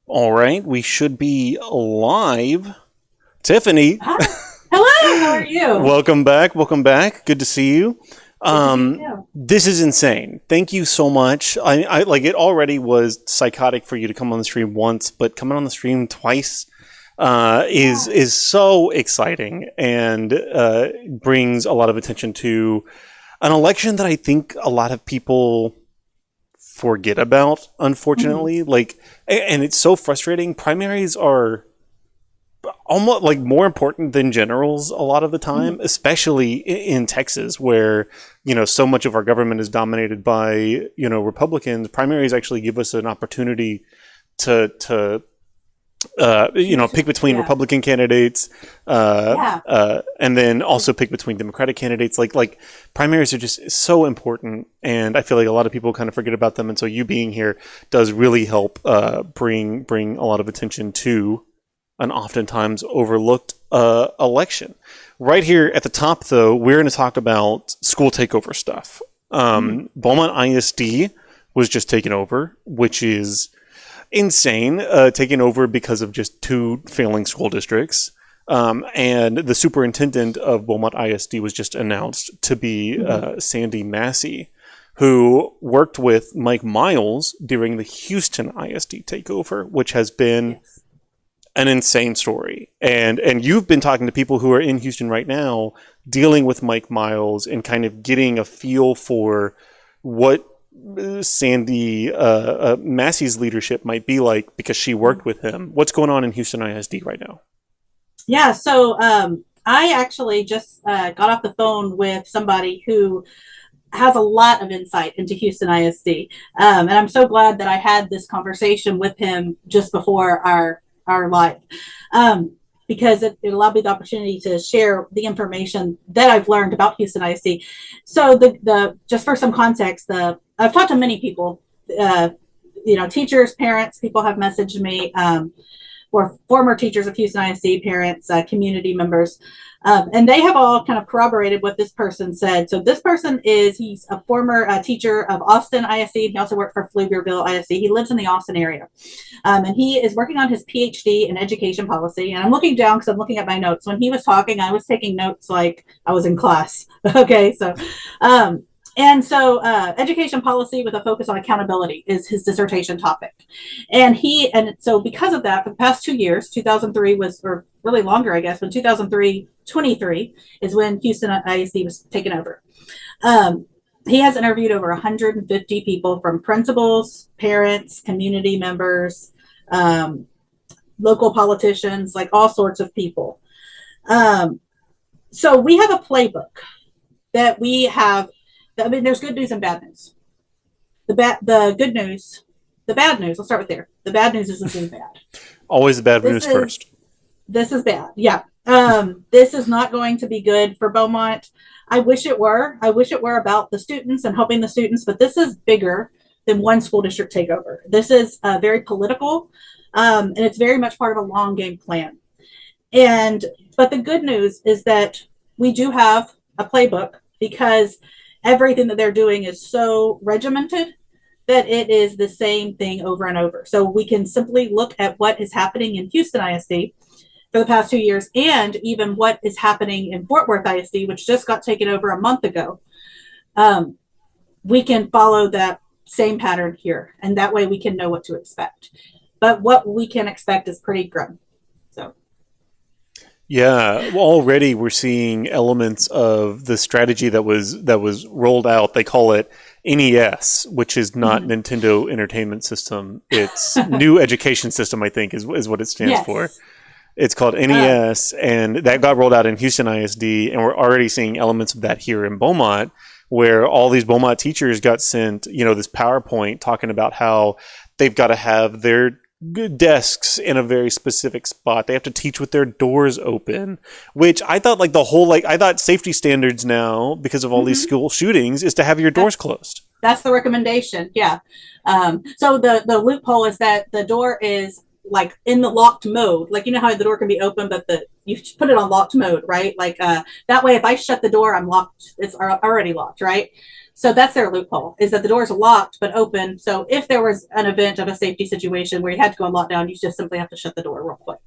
All right, we should be live. Tiffany, Hi. Hello, how are you? welcome back. Welcome back. Good to see you. Good to see you too. This is insane. Thank you so much. I like it already was psychotic for you to come on the stream once, but coming on the stream twice is Yeah. is so exciting and brings a lot of attention to an election that I think a lot of people forget about, Mhm. unfortunately. And it's so frustrating. Primaries are almost like more important than generals a lot of the time, Mhm. especially in Texas, where so much of our government is dominated by Republicans. Primaries actually give us an opportunity to Choose. pick between Yeah. Republican candidates, Yeah. and then also pick between Democratic candidates. Like primaries are just so important, and I feel like a lot of people kind of forget about them. And so you being here does really help bring a lot of attention to an oftentimes overlooked election. Right here at the top, though, we're going to talk about school takeover stuff. Mhm. Beaumont ISD was just taken over, which is insane, taken over because of just two failing school districts. And the superintendent of Beaumont ISD was just announced to be Mhm. Sandy Massey, who worked with Mike Miles during the Houston ISD takeover, which has been Yes. an insane story. And you've been talking to people who are in Houston right now, dealing with Mike Miles and kind of getting a feel for what Sandy Massey's leadership might be like because she worked Mhm. with him. What's going on in Houston ISD right now? Yeah. I actually just got off the phone with somebody who has a lot of insight into Houston ISD, and I'm so glad that I had this conversation with him just before our live. Um, because it allowed me the opportunity to share the information that I've learned about Houston ISD. So the just for some context, the I've talked to many people, uh, teachers, parents, people have messaged me, or former teachers of Houston ISD, parents, community members, and they have all kind of corroborated what this person said. So this person he's a former teacher of Austin ISD. He also worked for Pflugerville ISD. He lives in the Austin area. And he is working on his PhD in education policy. And I'm looking down because I'm looking at my notes. When he was talking, I was taking notes like I was in class. Okay, um, education policy with a focus on accountability is his dissertation topic. And so because of that, for the past 2 years, 2003 was, or really longer, I guess, when 2003, 23 is when Houston ISD was taken over. Um, he has interviewed over 150 people, from principals, parents, community members, um, local politicians, like all sorts of people. Um, so we have a playbook that we have. I mean, there's good news and bad news. The good news, the bad news. Let's start with there. The bad news is this is bad. Always the bad This news is first. this is bad. Yeah. This is not going to be good for Beaumont. I wish it were. I wish it were about the students and helping the students, but this is bigger than one school district takeover. This is very political, and it's very much part of a long game plan. And but the good news is that we do have a playbook, because everything that they're doing is so regimented that it is the same thing over and over. So we can simply look at what is happening in Houston ISD for the past 2 years, and even what is happening in Fort Worth ISD, which just got taken over a month ago. Um, we can follow that same pattern here, and that way we can know what to expect. But what we can expect is pretty grim. So, Yeah, well, already we're seeing elements of the strategy that was rolled out. They call it NES, which is not mm-hmm. Nintendo Entertainment System. It's New Education System, I think, is what it stands for. Yes. It's called Uh, NES, and that got rolled out in Houston ISD, and we're already seeing elements of that here in Beaumont, where all these Beaumont teachers got sent, this PowerPoint talking about how they've got to have their desks in a very specific spot. They have to teach with their doors open, which I thought I thought safety standards now, because of all these mm-hmm. school shootings, is to have your doors That's closed. that's the recommendation. Yeah. So the loophole is that the door is like in the locked mode. Like, you know how the door can be open, but you put it on locked mode, right? Like that way, if I shut the door, I'm locked. It's already locked, right? So that's their loophole, is that the doors are locked but open. So if there was an event of a safety situation where you had to go on lockdown, you just simply have to shut the door real quick.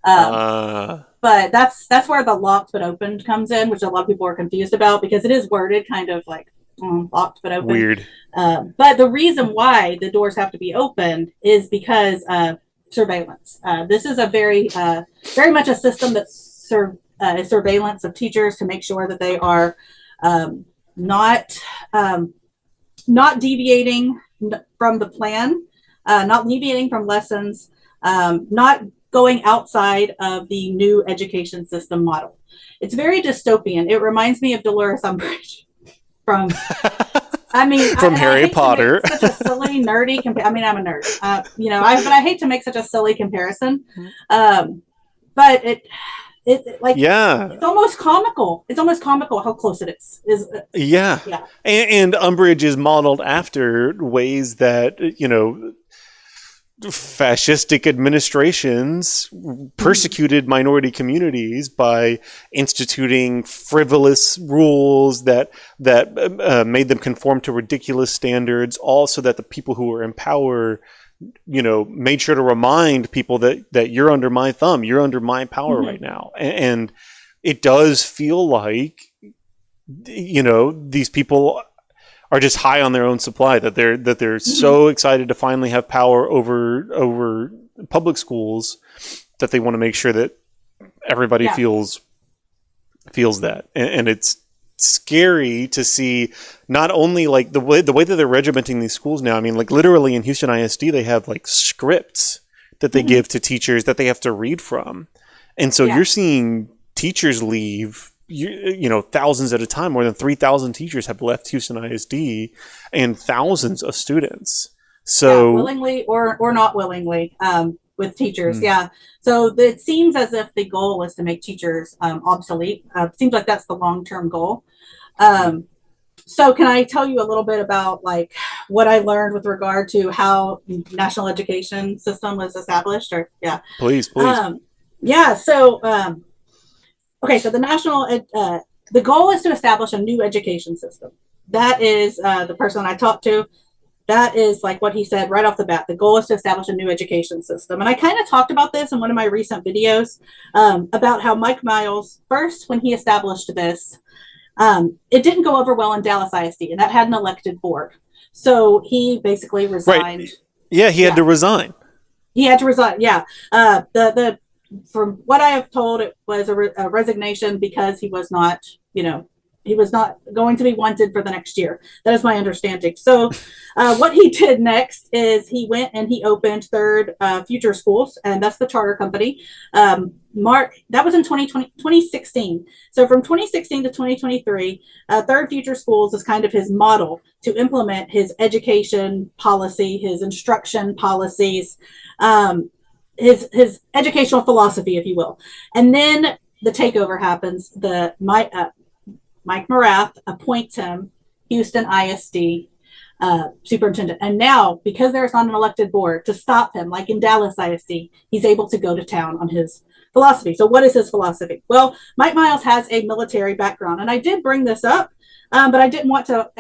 But that's where the locked but open comes in, which a lot of people are confused about because it is worded kind of like locked but open. Weird. But the reason why the doors have to be opened is because surveillance. This is a very much a system that is surveillance of teachers to make sure that they are not deviating from the plan, not deviating from lessons, not going outside of the new education system model. It's very dystopian. It reminds me of Dolores Umbridge from Harry Potter. Such a silly, nerdy. I'm a nerd, but I hate to make such a silly comparison. But it's almost comical. It's almost comical how close it is. Yeah. And Umbridge is modeled after ways that, fascistic administrations persecuted minority communities by instituting frivolous rules that made them conform to ridiculous standards, all so that the people who were in power made sure to remind people that you're under my thumb, you're under my power right now. And it does feel like these people are just high on their own supply, that they're so excited to finally have power over public schools that they want to make sure that everybody feels that. And it's scary to see not only like the way that they're regimenting these schools now. I mean, like literally in Houston ISD, they have like scripts that they give to teachers that they have to read from. And so you're seeing teachers leave, thousands at a time. More than 3,000 teachers have left Houston ISD and thousands of students. So willingly or not willingly, with teachers. So it seems as if the goal is to make teachers obsolete. It seems like that's the long-term goal. So can I tell you a little bit about like what I learned with regard to how the national education system was established? Please. So the national the goal is to establish a new education system. That is the person I talked to. That is like what he said right off the bat. The goal is to establish a new education system. And I kind of talked about this in one of my recent videos about how Mike Miles, first, when he established this, it didn't go over well in Dallas ISD, and that had an elected board. So he basically resigned. Right. Yeah, he had to resign. He had to resign. Yeah. From what I have told, it was a resignation because he was not, he was not going to be wanted for the next year. That is my understanding. So what he did next is he went and he opened Third Future Schools, and that's the charter company. That was in 2016. So from 2016 to 2023, Third Future Schools is kind of his model to implement his education policy, his instruction policies, his educational philosophy, if you will. And then the takeover happens. Mike Morath appoints him Houston ISD superintendent. And now, because there's not an elected board to stop him, like in Dallas ISD, he's able to go to town on his philosophy. So what is his philosophy? Well, Mike Miles has a military background. And I did bring this up, but I didn't want to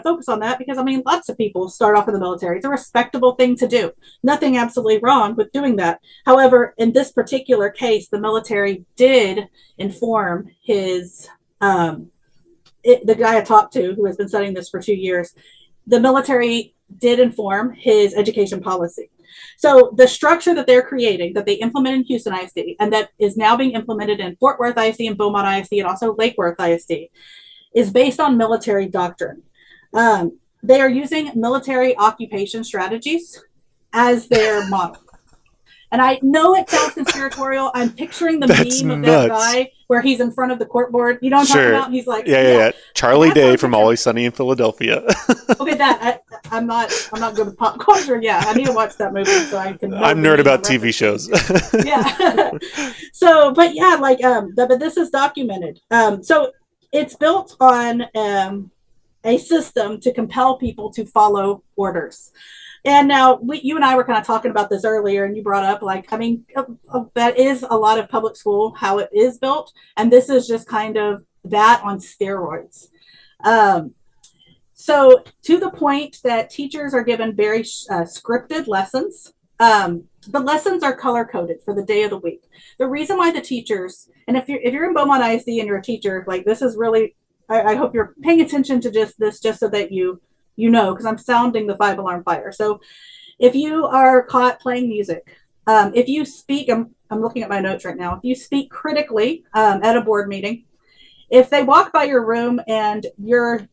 focus on that because, lots of people start off in the military. It's a respectable thing to do. Nothing absolutely wrong with doing that. However, in this particular case, the military did inform his, the guy I talked to who has been studying this for 2 years, the military did inform his education policy. So the structure that they're creating, that they implement in Houston ISD, and that is now being implemented in Fort Worth ISD and Beaumont ISD and also Lake Worth ISD, is based on military doctrine. They are using military occupation strategies as their model. And I know it sounds conspiratorial. I'm picturing the meme of that guy where he's in front of the court board. You know what I'm talking about? He's like, Charlie Day from Always Sunny in Philadelphia. Okay, I'm not good with pop culture. Yeah, I need to watch that movie so I can. I'm nerd about TV shows. Yeah. So, but yeah, but this is documented. So it's built on a system to compel people to follow orders. And now you and I were kind of talking about this earlier, and you brought up that is a lot of public school, how it is built. And this is just kind of that on steroids. So to the point that teachers are given very scripted lessons. The lessons are color coded for the day of the week. The reason why the teachers, and if you're in Beaumont ISD and you're a teacher, like this is really, I hope you're paying attention to just this, just so that you know, because I'm sounding the 5 alarm fire. So if you are caught playing music, if you speak, I'm looking at my notes right now. If you speak critically at a board meeting, if they walk by your room and you're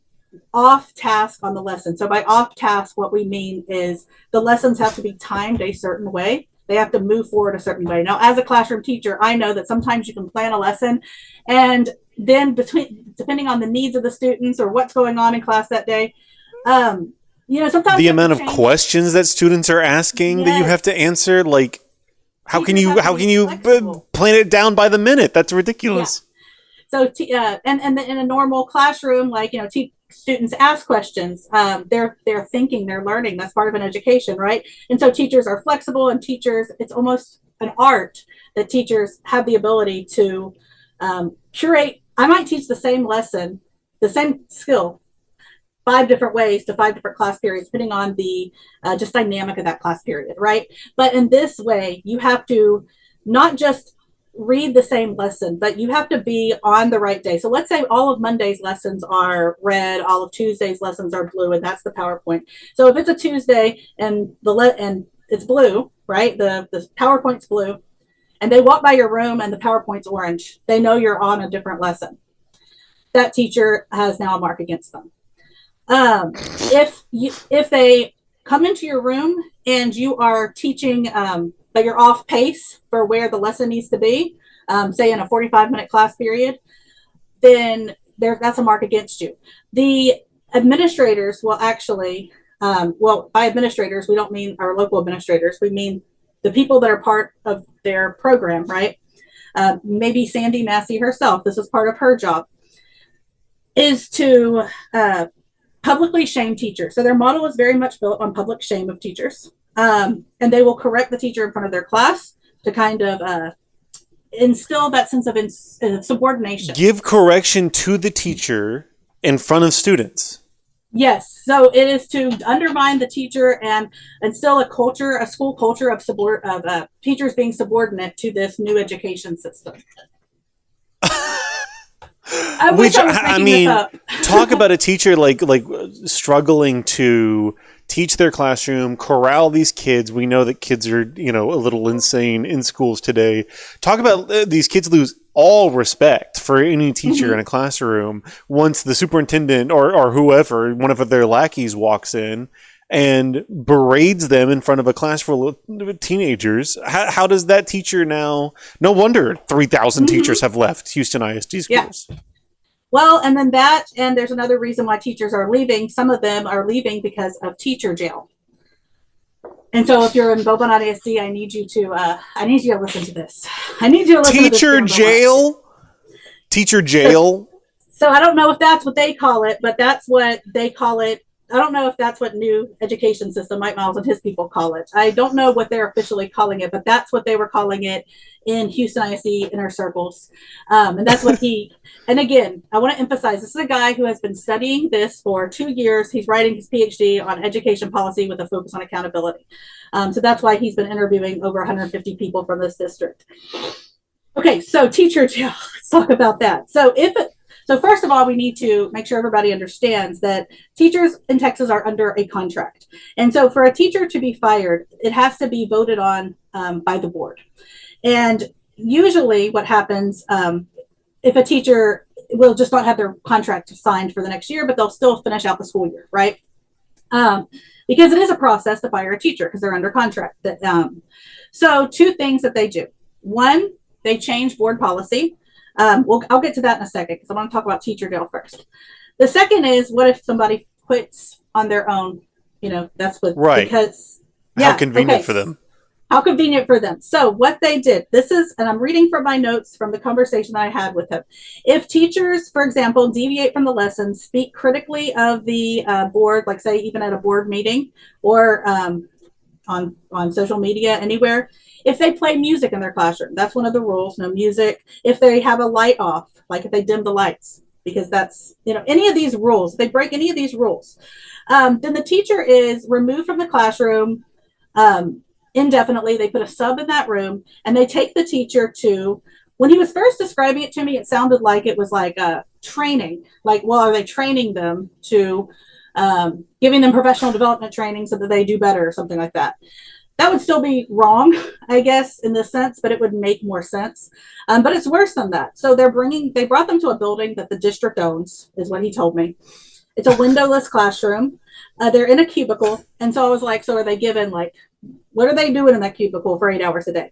off task on the lesson. So by off task, what we mean is the lessons have to be timed a certain way. They have to move forward a certain way. Now, as a classroom teacher, I know that sometimes you can plan a lesson, and then depending on the needs of the students or what's going on in class that day, sometimes the amount of questions that students are asking that you have to answer, like how can you plan it down by the minute? That's ridiculous. Yeah. So and in a normal classroom, like students ask questions. They're thinking, they're learning. That's part of an education, right? And so teachers are flexible, and teachers, it's almost an art that teachers have the ability to curate. I might teach the same lesson, the same skill, 5 different ways to 5 different class periods, depending on the just dynamic of that class period, right? But in this way, you have to not just read the same lesson, but you have to be on the right day. So let's say all of Monday's lessons are red, all of Tuesday's lessons are blue, and that's the PowerPoint. So if it's a Tuesday and it's blue, right? The PowerPoint's blue, and they walk by your room and the PowerPoint's orange, they know you're on a different lesson. That teacher has now a mark against them. If they come into your room and you are teaching, but you're off pace for where the lesson needs to be, say in a 45-minute class period, then that's a mark against you. The administrators will actually, by administrators, we don't mean our local administrators. We mean the people that are part of their program, right? Maybe Sandy Massey herself, this is part of her job, is to publicly shame teachers. So their model is very much built on public shame of teachers. And they will correct the teacher in front of their class to kind of instill that sense of subordination. Give correction to the teacher in front of students. Yes. So it is to undermine the teacher and instill a school culture of teachers being subordinate to this new education system. I mean, talk about a teacher like struggling to teach their classroom, corral these kids. We know that kids are, a little insane in schools today. Talk about these kids lose all respect for any teacher in a classroom once the superintendent or whoever, one of their lackeys, walks in and berates them in front of a class full of teenagers. How does that teacher now? No wonder 3,000 teachers have left Houston ISD schools. Yeah. Well, and then and there's another reason why teachers are leaving. Some of them are leaving because of teacher jail. And so if you're in Beaumont ISD, I need you to listen to this. I need you to listen to this. Teacher jail? Teacher jail? So I don't know if that's what they call it, but that's what they call it. I don't know if that's what new education system Mike Miles and his people call it. I don't know what they're officially calling it, but that's what they were calling it in Houston ISD inner circles. And that's what and again, I want to emphasize, this is a guy who has been studying this for 2 years. He's writing his PhD on education policy with a focus on accountability. So that's why he's been interviewing over 150 people from this district. Okay, so teacher jail, let's talk about that. So first of all, we need to make sure everybody understands that teachers in Texas are under a contract. And so for a teacher to be fired, it has to be voted on by the board. And usually what happens, if a teacher will just not have their contract signed for the next year, but they'll still finish out the school year, right? Because it is a process to fire a teacher because they're under contract. So 2 things that they do. One, they change board policy. I'll get to that in a second because I want to talk about teacher jail first. The second is, what if somebody quits on their own? That's what, right. Because how convenient for them. How convenient for them. So what they did, and I'm reading from my notes from the conversation I had with him. If teachers, for example, deviate from the lesson, speak critically of the board, like say even at a board meeting or on social media, anywhere, if they play music in their classroom, that's one of the rules, no music. If they have a light off, like if they dim the lights, because that's, any of these rules, if they break any of these rules, then the teacher is removed from the classroom indefinitely. They put a sub in that room, and they take the teacher to, when he was first describing it to me, it sounded like it was like a training. Like, well, are they training them to giving them professional development training so that they do better or something like that? That would still be wrong, I guess, in this sense, but it would make more sense. But it's worse than that. So they brought them to a building that the district owns, is what he told me. It's a windowless classroom. They're in a cubicle. And so I was like, so are they given, like, what are they doing in that cubicle for 8 hours a day?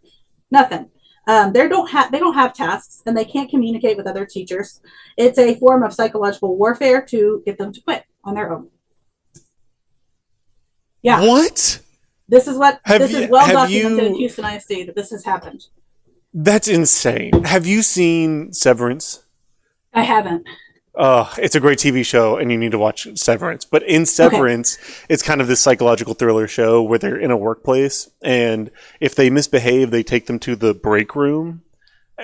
Nothing. They don't have tasks, and they can't communicate with other teachers. It's a form of psychological warfare to get them to quit on their own. Yeah. What? This is well documented in Houston ISD that this has happened. That's insane. Have you seen Severance? I haven't. It's a great TV show, and you need to watch Severance. But in Severance, It's kind of this psychological thriller show where they're in a workplace, and if they misbehave, they take them to the break room,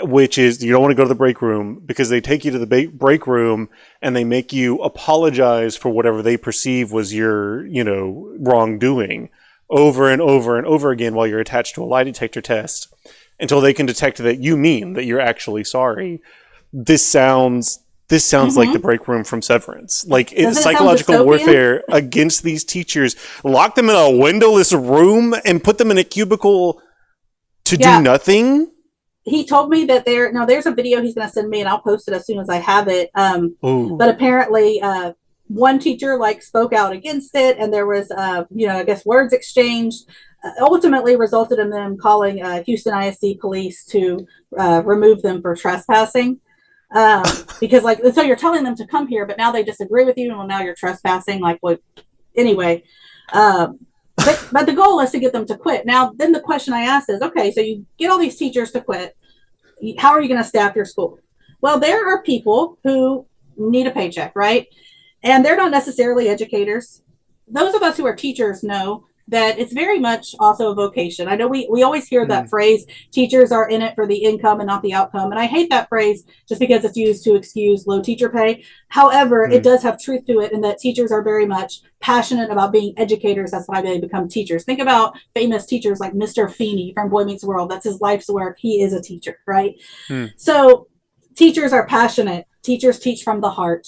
which is, you don't want to go to the break room because they take you to the break room and they make you apologize for whatever they perceive was your, wrongdoing over and over and over again while you're attached to a lie detector test until they can detect that you mean that you're actually sorry. This sounds like the break room from Severance. Like, it's psychological warfare against these teachers. Lock them in a windowless room and put them in a cubicle to do nothing. He told me that there's a video he's going to send me, and I'll post it as soon as I have it. But apparently, one teacher spoke out against it, and there was, I guess words exchanged. Ultimately, resulted in them calling Houston ISD police to remove them for trespassing. Because so you're telling them to come here, but now they disagree with you, and well, now you're trespassing. Anyway. But the goal is to get them to quit. Now, then the question I asked is, okay, so you get all these teachers to quit. How are you going to staff your school? Well, there are people who need a paycheck, right? And they're not necessarily educators. Those of us who are teachers know that it's very much also a vocation. I know we always hear that phrase, teachers are in it for the income and not the outcome. And I hate that phrase just because it's used to excuse low teacher pay. However, it does have truth to it in that teachers are very much passionate about being educators. That's why they become teachers. Think about famous teachers like Mr. Feeney from Boy Meets World. That's his life's work. He is a teacher, right? So teachers are passionate. Teachers teach from the heart.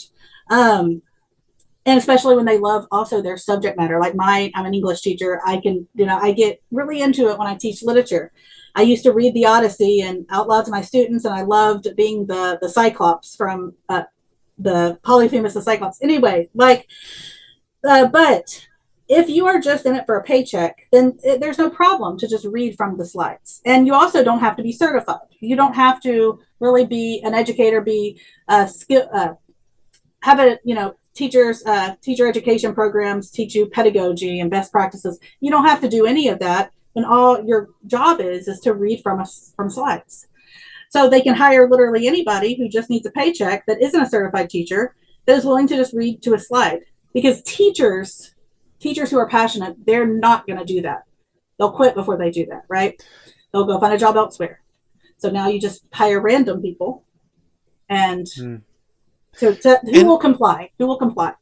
And especially when they love also their subject matter. Like I'm an English teacher. I get really into it when I teach literature. I used to read the Odyssey and out loud to my students, and I loved being the Cyclops from the Polyphemus the Cyclops. Anyway, but if you are just in it for a paycheck, then there's no problem to just read from the slides. And you also don't have to be certified. You don't have to really be an educator, have a, teacher education programs teach you pedagogy and best practices. You don't have to do any of that. And all your job is to read from slides. So they can hire literally anybody who just needs a paycheck that isn't a certified teacher that is willing to just read to a slide. Because teachers who are passionate, they're not going to do that. They'll quit before they do that, right? They'll go find a job elsewhere. So now you just hire random people, and who will comply? Who will comply?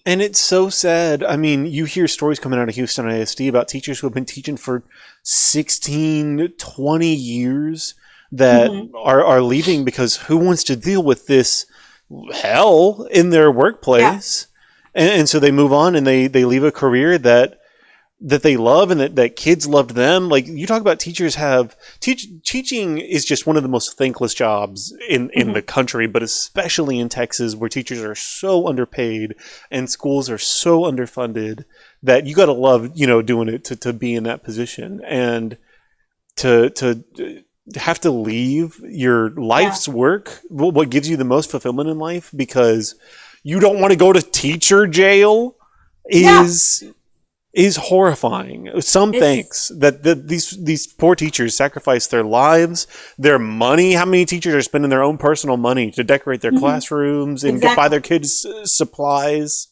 And it's so sad. I mean, you hear stories coming out of Houston ISD about teachers who have been teaching for 16, 20 years that are leaving because who wants to deal with this hell in their workplace? And so they move on and they leave a career that they love and that kids loved them. Like, you talk about teachers teaching is just one of the most thankless jobs in the country, but especially in Texas, where teachers are so underpaid and schools are so underfunded that you got to love, doing it to be in that position, and to have to leave your life's work, what gives you the most fulfillment in life, because you don't want to go to teacher jail is horrifying. Thanks that these poor teachers sacrifice their lives, their money. How many teachers are spending their own personal money to decorate their classrooms and buy their kids supplies?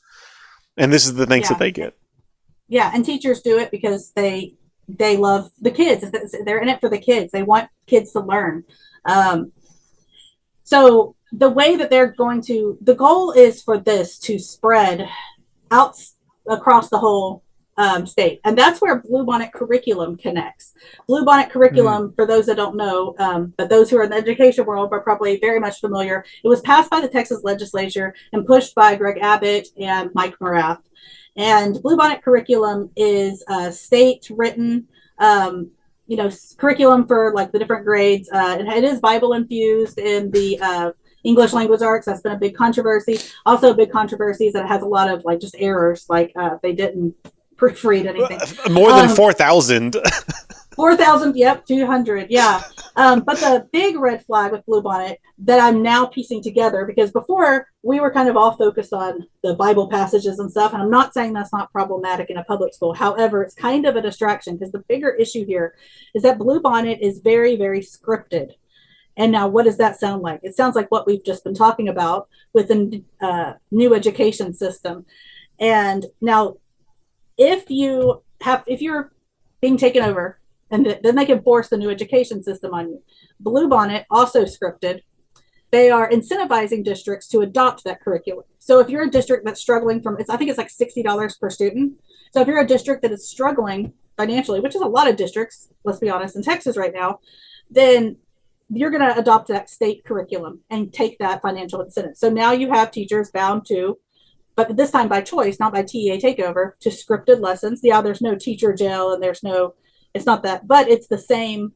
And this is the thanks that they get. Yeah, and teachers do it because they love the kids. They're in it for the kids. They want kids to learn. So the way that they're going to, the goal is for this to spread out across the whole state. And that's where Bluebonnet curriculum connects. Bluebonnet curriculum, for those that don't know, but those who are in the education world are probably very much familiar. It was passed by the Texas legislature and pushed by Greg Abbott and Mike Morath. And Bluebonnet curriculum is state written, curriculum for like the different grades. It is Bible infused in the English language arts. That's been a big controversy. Also, a big controversy is that it has a lot of like just errors, like they didn't proofread anything. More than 4,000. 4,000, yep, 200, yeah. But the big red flag with Bluebonnet that I'm now piecing together, because before we were kind of all focused on the Bible passages and stuff, and I'm not saying that's not problematic in a public school. However, it's kind of a distraction because the bigger issue here is that Bluebonnet is very, very scripted. And now what does that sound like? It sounds like what we've just been talking about with the new education system. And now if you're being taken over, and then they can force the new education system on you. Bluebonnet, also scripted, they are incentivizing districts to adopt that curriculum. So if you're a district that's struggling I think it's like $60 per student. So if you're a district that is struggling financially, which is a lot of districts, let's be honest, in Texas right now, then you're going to adopt that state curriculum and take that financial incentive. So now you have teachers bound to, but this time by choice, not by TEA takeover, to scripted lessons. Yeah, there's no teacher jail and it's not that, but it's the same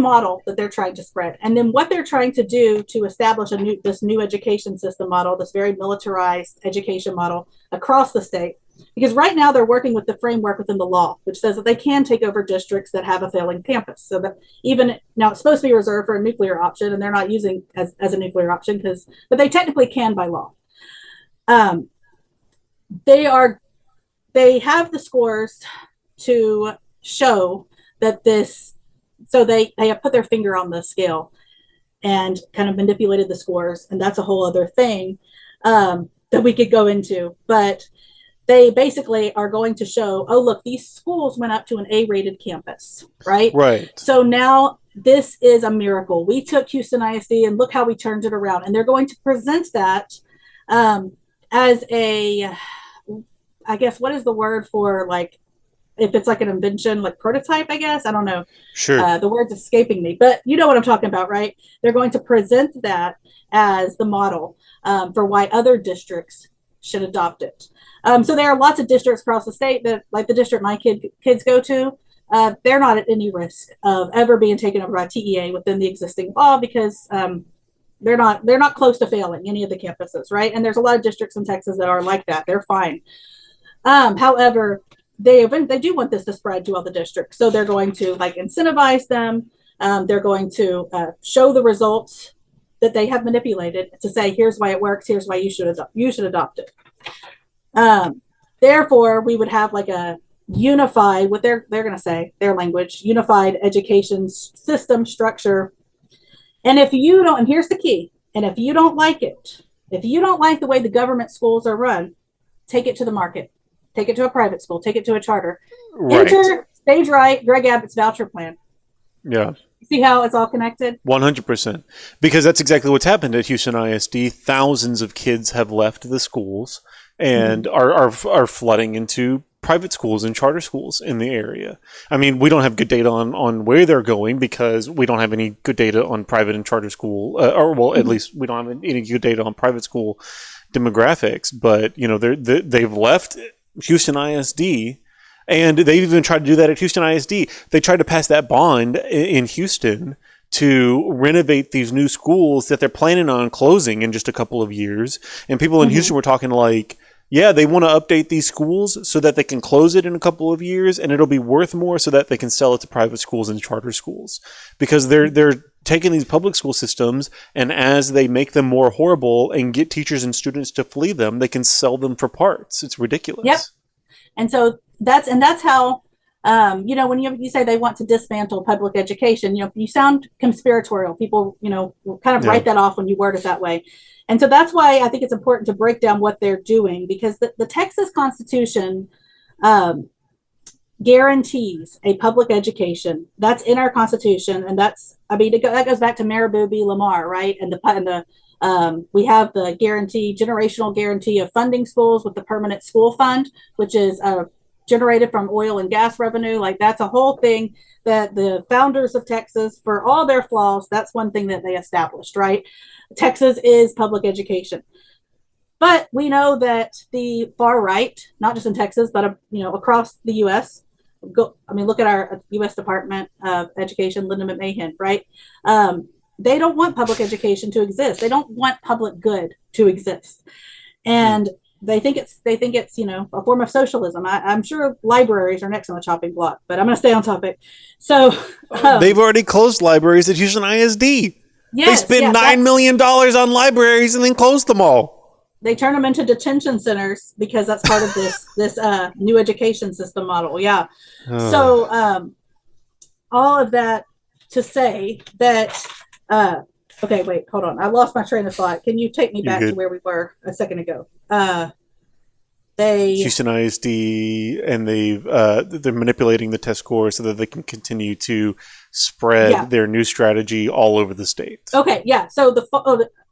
model that they're trying to spread. And then what they're trying to do to establish this new education system model, this very militarized education model across the state, because right now they're working with the framework within the law, which says that they can take over districts that have a failing campus. So that even now it's supposed to be reserved for a nuclear option, and they're not using as a nuclear option but they technically can by law. They have the scores to show that so they have put their finger on the scale and kind of manipulated the scores, and that's a whole other thing that we could go into. But they basically are going to show, oh, look, these schools went up to an A-rated campus, right? Right. So now this is a miracle. We took Houston ISD and look how we turned it around. And they're going to present that as I guess, what is the word for, like, if it's like an invention, like prototype, I guess, I don't know. Sure. The word's escaping me, but you know what I'm talking about, right? They're going to present that as the model for why other districts should adopt it. So there are lots of districts across the state that, like the district my kids go to, they're not at any risk of ever being taken over by TEA within the existing law, because they're not close to failing any of the campuses, right? And there's a lot of districts in Texas that are like that. They're fine. However, they do want this to spread to all the districts. So they're going to like incentivize them. They're going to show the results that they have manipulated to say, here's why it works. Here's why you should adopt it. Therefore, we would have like a unified, what they're going to say, their language, unified education system structure. And if you don't, and here's the key, and if you don't like it, if you don't like the way the government schools are run, take it to the market. Take it to a private school. Take it to a charter. Right. Enter, stage right, Greg Abbott's voucher plan. Yeah. See how it's all connected? 100%. Because that's exactly what's happened at Houston ISD. Thousands of kids have left the schools and are flooding into private schools and charter schools in the area. I mean, we don't have good data on where they're going because we don't have any good data on private and charter school, at least we don't have any good data on private school demographics. But, you know, they've left Houston ISD, and they even tried to do that at Houston ISD. They tried to pass that bond in Houston to renovate these new schools that they're planning on closing in just a couple of years. And people in Houston were talking like, yeah, they want to update these schools so that they can close it in a couple of years and it'll be worth more so that they can sell it to private schools and charter schools. Because they're taking these public school systems, and as they make them more horrible and get teachers and students to flee them, they can sell them for parts. It's ridiculous. Yep. And so that's how, when you say they want to dismantle public education, you sound conspiratorial. People, will kind of write that off when you word it that way. And so that's why I think it's important to break down what they're doing, because the Texas Constitution guarantees a public education. That's in our Constitution, and that's, I mean, that goes back to Mayor Booby Lamar, right? And we have the generational guarantee of funding schools with the permanent school fund, which is generated from oil and gas revenue. Like, that's a whole thing that the founders of Texas, for all their flaws, that's one thing that they established, right? Texas is public education. But we know that the far right, not just in Texas, but across the U.S., look at our U.S. Department of Education, Linda McMahon, right? They don't want public education to exist. They don't want public good to exist, and they think it's a form of socialism. I'm sure libraries are next on the chopping block, but I'm going to stay on topic. So they've already closed libraries at Houston ISD. Yes, they spent $9 million on libraries and then closed them all. They turn them into detention centers because that's part of this new education system model. Yeah. So all of that to say that, okay, wait, hold on. I lost my train of thought. Can you take me back to where we were a second ago? Houston ISD, and they're manipulating the test score so that they can continue to spread their new strategy all over the state. Okay, yeah. So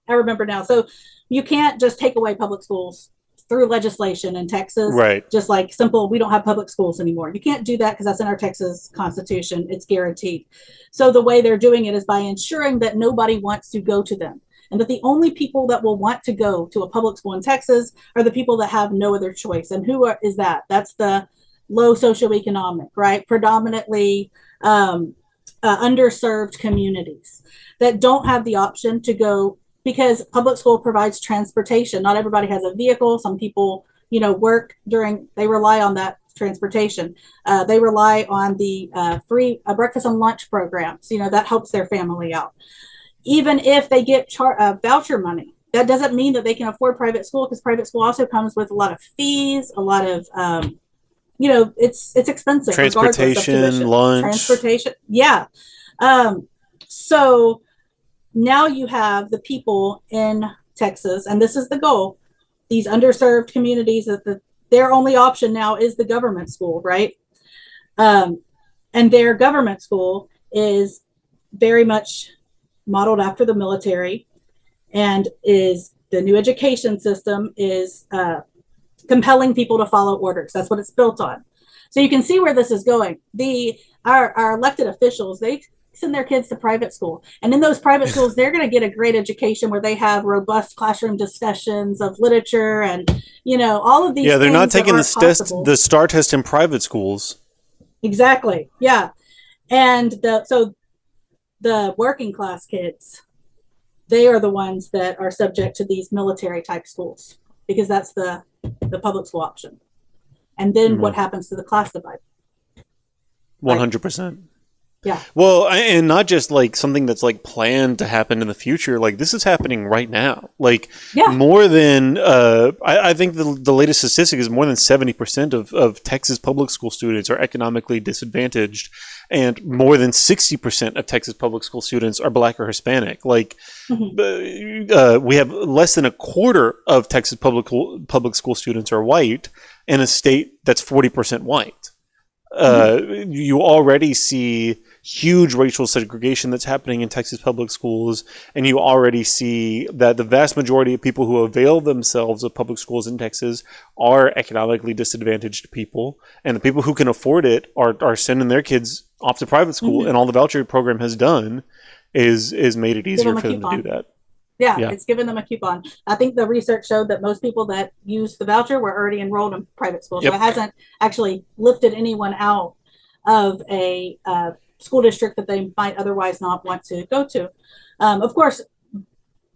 I remember now. So you can't just take away public schools through legislation in Texas. Right. Just like simple, we don't have public schools anymore. You can't do that because that's in our Texas Constitution. It's guaranteed. So the way they're doing it is by ensuring that nobody wants to go to them, and that the only people that will want to go to a public school in Texas are the people that have no other choice. And is that? That's the low socioeconomic, right? Predominantly underserved communities that don't have the option to go, because public school provides transportation. Not everybody has a vehicle. Some people, work they rely on that transportation. They rely on the free breakfast and lunch programs. That helps their family out. Even if they get voucher money, that doesn't mean that they can afford private school, because private school also comes with a lot of fees, a lot of, it's expensive. Transportation, lunch. Transportation, yeah. So now you have the people in Texas, and this is the goal, these underserved communities, that their only option now is the government school, right? And their government school is very much modeled after the military, and the new education system is compelling people to follow orders. That's what it's built on. So you can see where this is going. Our elected officials, they send their kids to private school, and in those private schools they're going to get a great education where they have robust classroom discussions of literature and all of these they're not taking the STAR test in private schools. Exactly. Yeah. And the working class kids, they are the ones that are subject to these military type schools, because that's the public school option. And then what happens to the class divide? 100%. Yeah. Well, and not just like something that's like planned to happen in the future. Like, this is happening right now. Like, more than I think the latest statistic is more than 70% of Texas public school students are economically disadvantaged, and more than 60% of Texas public school students are Black or Hispanic. Like, we have less than a quarter of Texas public school students are white in a state that's 40% white. You already see huge racial segregation that's happening in Texas public schools, and you already see that the vast majority of people who avail themselves of public schools in Texas are economically disadvantaged people, and the people who can afford it are sending their kids off to private school, and all the voucher program has done is made it easier for them to do that. Yeah, it's given them a coupon. I think the research showed that most people that used the voucher were already enrolled in private school. So it hasn't actually lifted anyone out of a school district that they might otherwise not want to go to. Of course,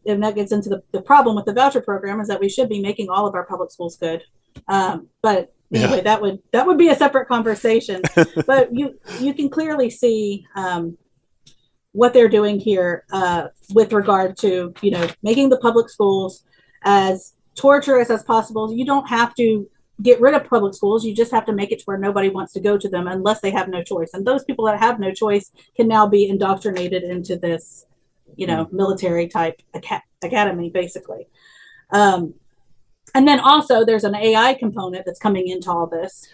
and that gets into the problem with the voucher program, is that we should be making all of our public schools good. But anyway, that would be a separate conversation. But you can clearly see what they're doing here with regard to, making the public schools as torturous as possible. You don't have to get rid of public schools. You just have to make it to where nobody wants to go to them unless they have no choice. And those people that have no choice can now be indoctrinated into this, military type academy, basically. And then also there's an AI component that's coming into all this.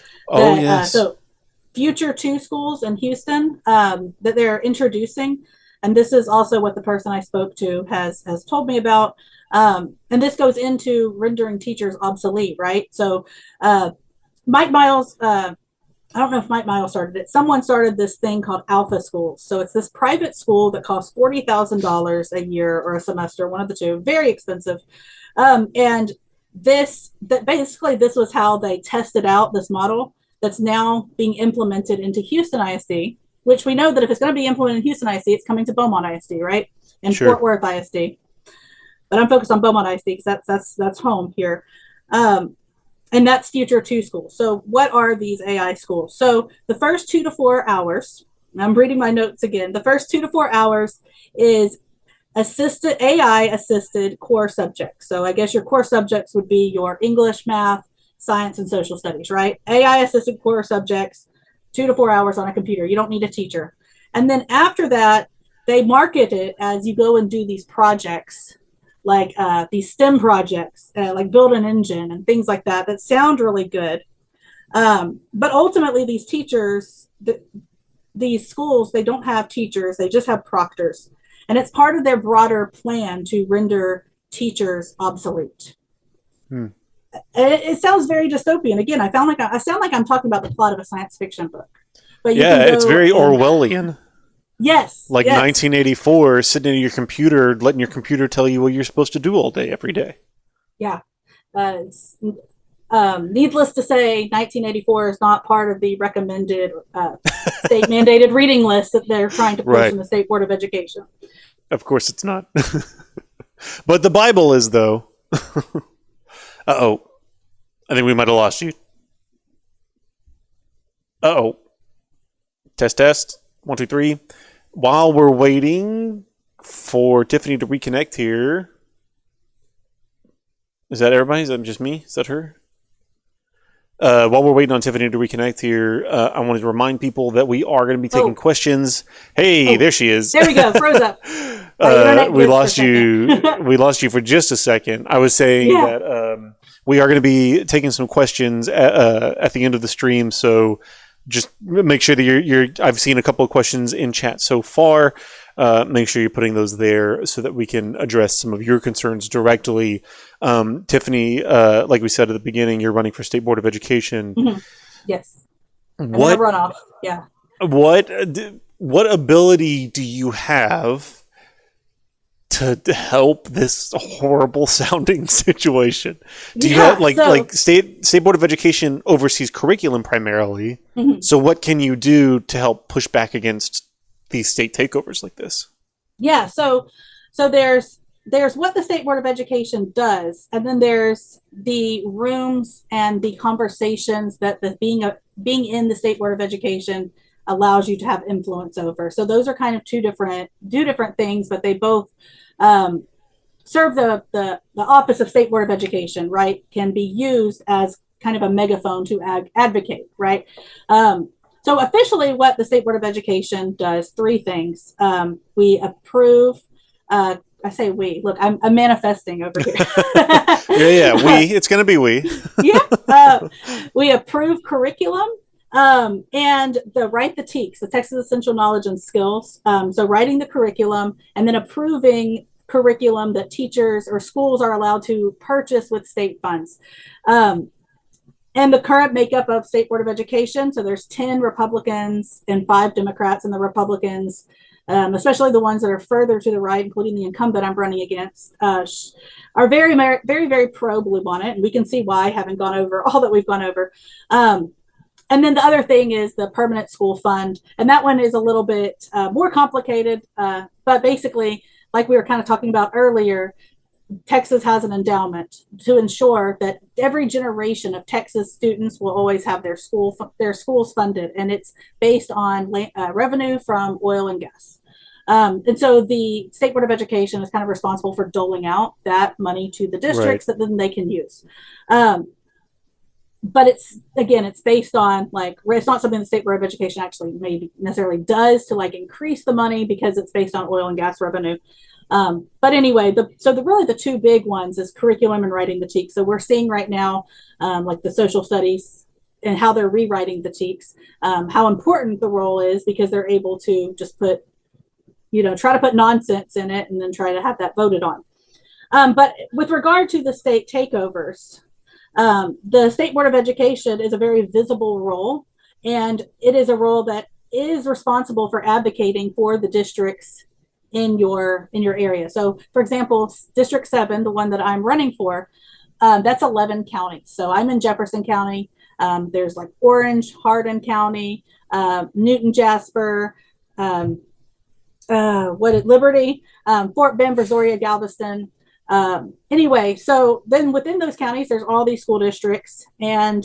future two schools in Houston that they're introducing. And this is also what the person I spoke to has told me about. And this goes into rendering teachers obsolete, right? So Mike Miles, I don't know if Mike Miles started it. Someone started this thing called Alpha Schools. So it's this private school that costs $40,000 a year or a semester, one of the two, very expensive. And this was how they tested out this model that's now being implemented into Houston ISD, which we know that if it's going to be implemented in Houston ISD, it's coming to Beaumont ISD, right? And Sure. Fort Worth ISD. But I'm focused on Beaumont ISD because that's home here. And that's future two schools. So what are these AI schools? So the first 2 to 4 hours, I'm reading my notes again. The first 2 to 4 hours is AI assisted core subjects. So I guess your core subjects would be your English, math, science, and social studies, right? AI assisted core subjects, 2 to 4 hours on a computer. You don't need a teacher. And then after that, they market it as you go and do these projects, like these STEM projects, like build an engine and things like that, that sound really good. But ultimately, these teachers, these schools, they don't have teachers, they just have proctors. And it's part of their broader plan to render teachers obsolete. It sounds very dystopian. Again, I sound like I'm talking about the plot of a science fiction book. But yeah, it's very Orwellian. Yes. Like yes. 1984, sitting at your computer, letting your computer tell you what you're supposed to do all day, every day. Yeah. Needless to say, 1984 is not part of the recommended state mandated reading list that they're trying to push in the State Board of Education. Of course it's not. But the Bible is, though. Uh-oh. I think we might have lost you. Uh-oh. Test. 1, 2, 3. While we're waiting for Tiffany to reconnect here. Is that everybody? Is that just me? Is that her? While we're waiting on Tiffany to reconnect here, I wanted to remind people that we are going to be taking questions. Hey, there she is. There we go. Froze up. We lost you. We lost you for just a second. I was saying that we are going to be taking some questions at the end of the stream. So just make sure that you're. I've seen a couple of questions in chat so far. Make sure you're putting those there so that we can address some of your concerns directly. Tiffany, like we said at the beginning, you're running for State Board of Education. Mm-hmm. Yes. What runoff? Yeah. What ability do you have to help this horrible sounding situation? Do you have like State Board of Education oversees curriculum primarily? Mm-hmm. So what can you do to help push back against these state takeovers like this? Yeah, so there's what the State Board of Education does, and then there's the rooms and the conversations that being in the State Board of Education allows you to have influence over. So those are kind of two different things, but they both serve the office of State Board of Education, right? Can be used as kind of a megaphone to advocate, right? So officially what the State Board of Education does, 3 things. We approve, I say we, look, I'm manifesting over here. It's going to be we. We approve curriculum and write the TEKS, the Texas Essential Knowledge and Skills. So writing the curriculum and then approving curriculum that teachers or schools are allowed to purchase with state funds. And the current makeup of State Board of Education, so there's 10 Republicans and 5 Democrats, and the Republicans, especially the ones that are further to the right, including the incumbent I'm running against, are very, very, very pro Bluebonnet, and we can see why, having gone over all that we've gone over. And then the other thing is the permanent school fund, and that one is a little bit more complicated, but basically, like we were kind of talking about earlier, Texas has an endowment to ensure that every generation of Texas students will always have their schools funded, and it's based on revenue from oil and gas. And so the State Board of Education is kind of responsible for doling out that money to the districts that then they can use. But it's based on it's not something the State Board of Education actually maybe necessarily does to increase the money, because it's based on oil and gas revenue. But anyway, the 2 big ones is curriculum and writing the TEKS. So we're seeing right now, the social studies and how they're rewriting the TEEPs, how important the role is, because they're able to just put, try to put nonsense in it and then try to have that voted on. But with regard to the state takeovers, the State Board of Education is a very visible role, and it is a role that is responsible for advocating for the districts in your area. So, for example, District 7, the one that I'm running for, that's 11 counties. So I'm in Jefferson County. There's like Orange, Hardin County, Newton, Jasper, Liberty, Fort Bend, Brazoria, Galveston. Anyway, so then within those counties, there's all these school districts, and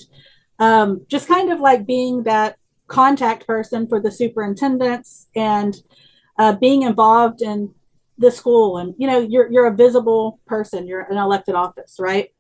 just kind of like being that contact person for the superintendents, and being involved in the school, and you're a visible person, you're an elected office, right?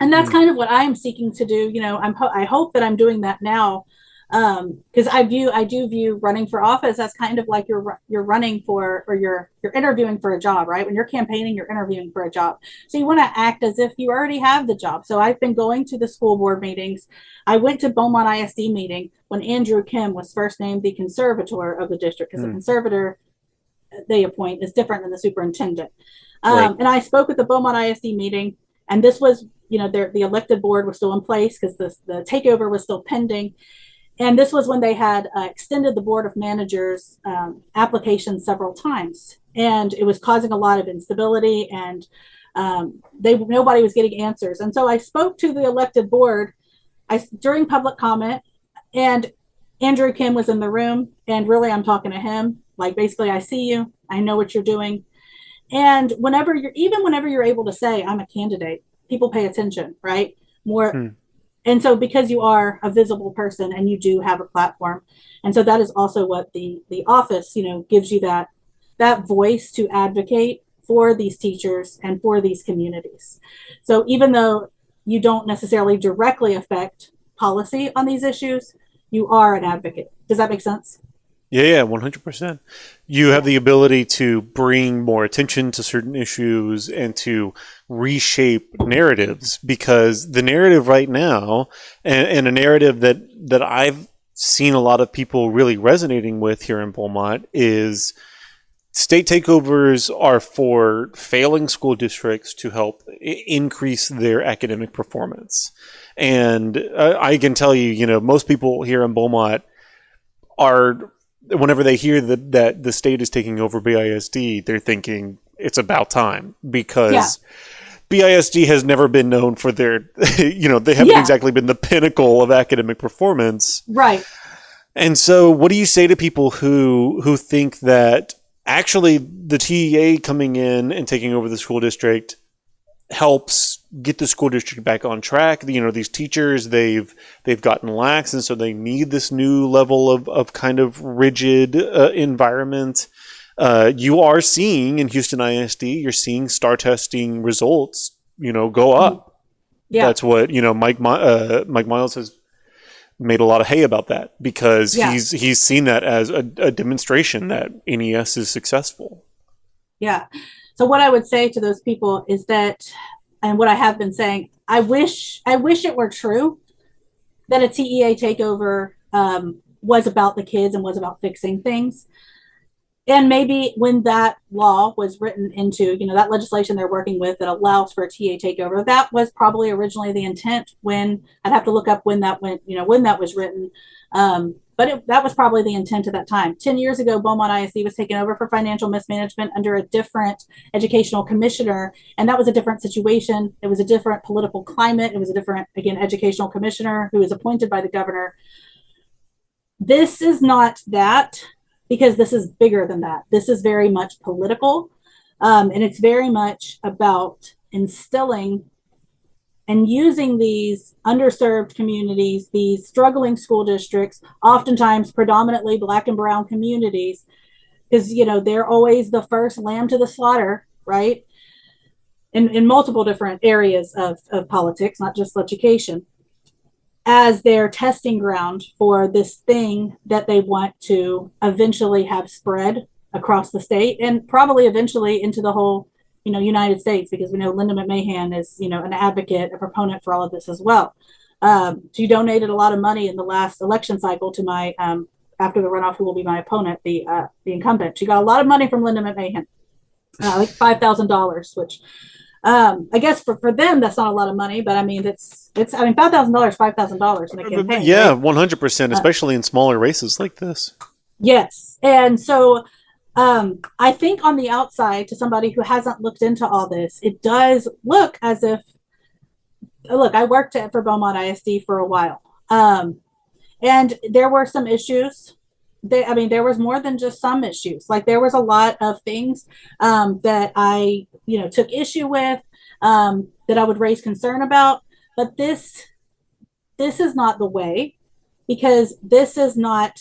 And that's kind of what I'm seeking to do. I hope that I'm doing that now, because I do view running for office as kind of like you're running for, or you're interviewing for a job, right? When you're campaigning, you're interviewing for a job. So you want to act as if you already have the job. So I've been going to the school board meetings. I went to Beaumont ISD meeting when Andrew Kim was first named the conservator of the district, because the conservator they appoint is different than the superintendent. Right. And I spoke at the Beaumont ISD meeting, and this was, the elected board was still in place because the takeover was still pending. And this was when they had extended the Board of Managers application several times, and it was causing a lot of instability, and nobody was getting answers. And so I spoke to the elected board during public comment, and Andrew Kim was in the room, and really I'm talking to him like, basically, I see you, I know what you're doing. And whenever you're able to say I'm a candidate, people pay attention, right? More. And so because you are a visible person and you do have a platform, and so that is also what the office, gives you that voice to advocate for these teachers and for these communities. So even though you don't necessarily directly affect policy on these issues, you are an advocate. Does that make sense? Yeah, 100%. You have the ability to bring more attention to certain issues and to reshape narratives, because the narrative right now, and a narrative that I've seen a lot of people really resonating with here in Beaumont, is state takeovers are for failing school districts to help increase their academic performance. And I can tell you, most people here in Beaumont are, whenever they hear that the state is taking over BISD, they're thinking it's about time, because BISD has never been known for their, they haven't exactly been the pinnacle of academic performance. Right. And so what do you say to people who think that actually the TEA coming in and taking over the school district helps get the school district back on track? These teachers, they've gotten lax, and so they need this new level of kind of rigid environment. You are seeing in Houston ISD, you're seeing STAR testing results, go up. Yeah. That's what, Mike Miles has made a lot of hay about that, because he's seen that as a demonstration that NES is successful. Yeah. So what I would say to those people is that, and what I have been saying, I wish it were true that a TEA takeover was about the kids and was about fixing things. And maybe when that law was written into, that legislation they're working with that allows for a TEA takeover, that was probably originally the intent. When I'd have to look up when that went, when that was written. But that was probably the intent at that time. 10 years ago, Beaumont ISD was taken over for financial mismanagement under a different educational commissioner. And that was a different situation. It was a different political climate. It was a different, again, educational commissioner who was appointed by the governor. This is not that, because this is bigger than that. This is very much political. And it's very much about instilling and using these underserved communities, these struggling school districts, oftentimes predominantly Black and Brown communities, because, they're always the first lamb to the slaughter, right? In multiple different areas of politics, not just education, as their testing ground for this thing that they want to eventually have spread across the state, and probably eventually into the whole United States, because we know Linda McMahon is, an advocate, a proponent for all of this as well. She donated a lot of money in the last election cycle to my after the runoff, who will be my opponent, the incumbent. She got a lot of money from Linda McMahon, like $5,000, which I guess for them that's not a lot of money, but I mean it's I mean $5,000 in a campaign. Yeah, right? 100%, especially in smaller races like this. Yes, and so I think on the outside, to somebody who hasn't looked into all this, it does look as if, look, I worked for Beaumont ISD for a while. And there were some issues. I mean, there was more than just some issues. Like there was a lot of things that I, took issue with, that I would raise concern about. But this is not the way, because this is not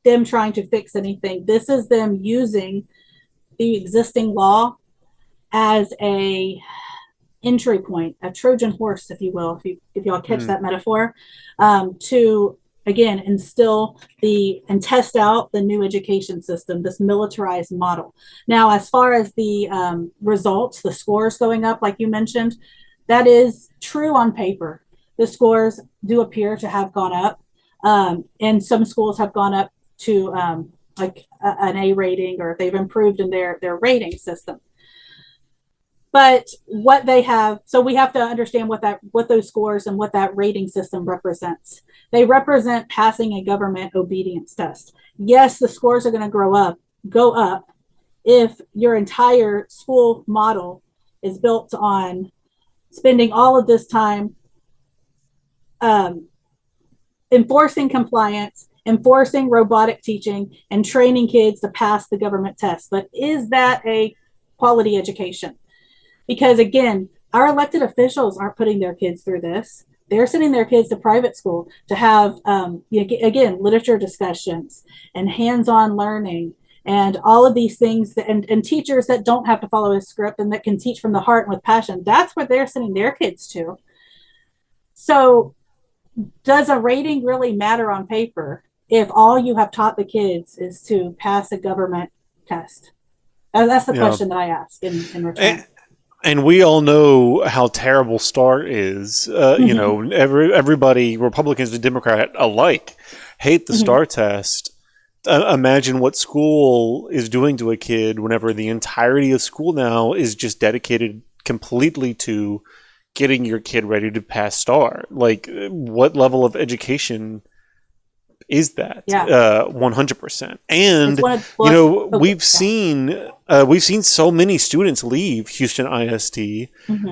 them trying to fix anything. This is them using the existing law as a entry point, a Trojan horse, if you will, if y'all catch that metaphor, to again instill and test out the new education system, this militarized model. Now, as far as the results, the scores going up, like you mentioned, that is true on paper. The scores do appear to have gone up, and some schools have gone up to like an A rating, or they've improved in their rating system. But what they have, so we have to understand what those scores and what that rating system represents. They represent passing a government obedience test. Yes, the scores are going to go up if your entire school model is built on spending all of this time enforcing compliance, enforcing robotic teaching, and training kids to pass the government test. But is that a quality education? Because again, our elected officials aren't putting their kids through this. They're sending their kids to private school to have, again, literature discussions and hands-on learning and all of these things, and teachers that don't have to follow a script and that can teach from the heart and with passion. That's what they're sending their kids to. So does a rating really matter on paper if all you have taught the kids is to pass a government test? That's the question that I ask in return. And we all know how terrible STAR is. Everybody, Republicans and Democrat alike, hate the STAR test. Imagine what school is doing to a kid whenever the entirety of school now is just dedicated completely to getting your kid ready to pass STAR. Like, what level of education is that? 100%. And we've seen so many students leave Houston ISD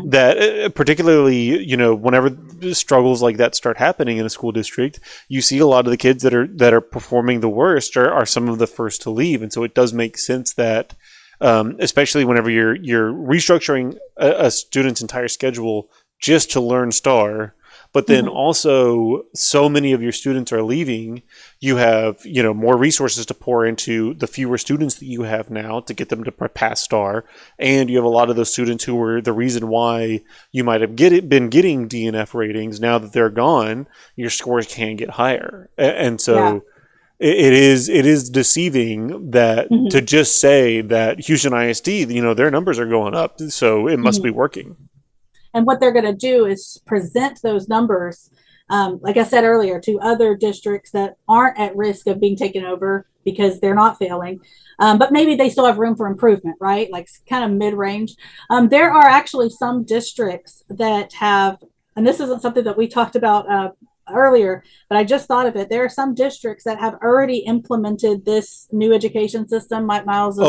that particularly, whenever struggles like that start happening in a school district, you see a lot of the kids that are performing the worst are some of the first to leave. And so it does make sense that especially whenever you're restructuring a student's entire schedule just to learn STAR, but then also so many of your students are leaving, you have, more resources to pour into the fewer students that you have now to get them to pass STAR. And you have a lot of those students who were the reason why you might have been getting DNF ratings. Now that they're gone, your scores can get higher. And so it is deceiving that to just say that Houston ISD, their numbers are going up, so it must be working. And what they're going to do is present those numbers, like I said earlier, to other districts that aren't at risk of being taken over because they're not failing. But maybe they still have room for improvement, right? Like kind of mid-range. There are actually some districts that have, and this isn't something that we talked about earlier, but I just thought of it. There are some districts that have already implemented this new education system, Mike Miles'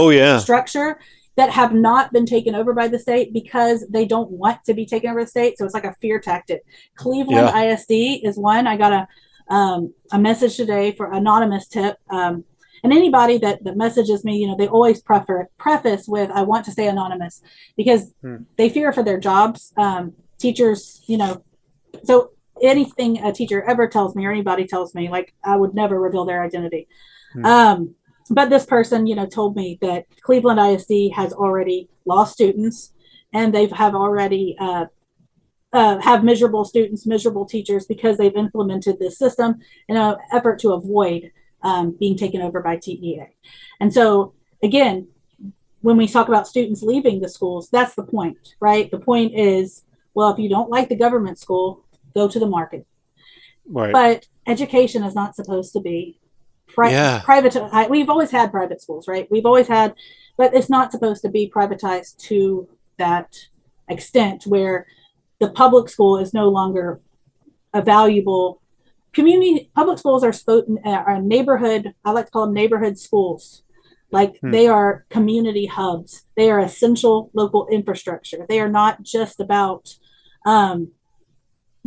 structure, that have not been taken over by the state because they don't want to be taken over by the state. So it's like a fear tactic. Cleveland ISD is one. I got a message today for anonymous tip. And anybody that messages me, they always preface with, I want to stay anonymous, because they fear for their jobs. Teachers, so anything a teacher ever tells me or anybody tells me, like, I would never reveal their identity. But this person, told me that Cleveland ISD has already lost students, and they have already have miserable students, miserable teachers, because they've implemented this system in an effort to avoid being taken over by TEA. And so, again, when we talk about students leaving the schools, that's the point, right? The point is, well, if you don't like the government school, go to the market. Right. But education is not supposed to be Yeah. private. We've always had private schools, right? We've always had, but it's not supposed to be privatized to that extent where the public school is no longer a valuable community. Public schools are neighborhood. I like to call them neighborhood schools. Like Hmm. they are community hubs. They are essential local infrastructure. They are not just about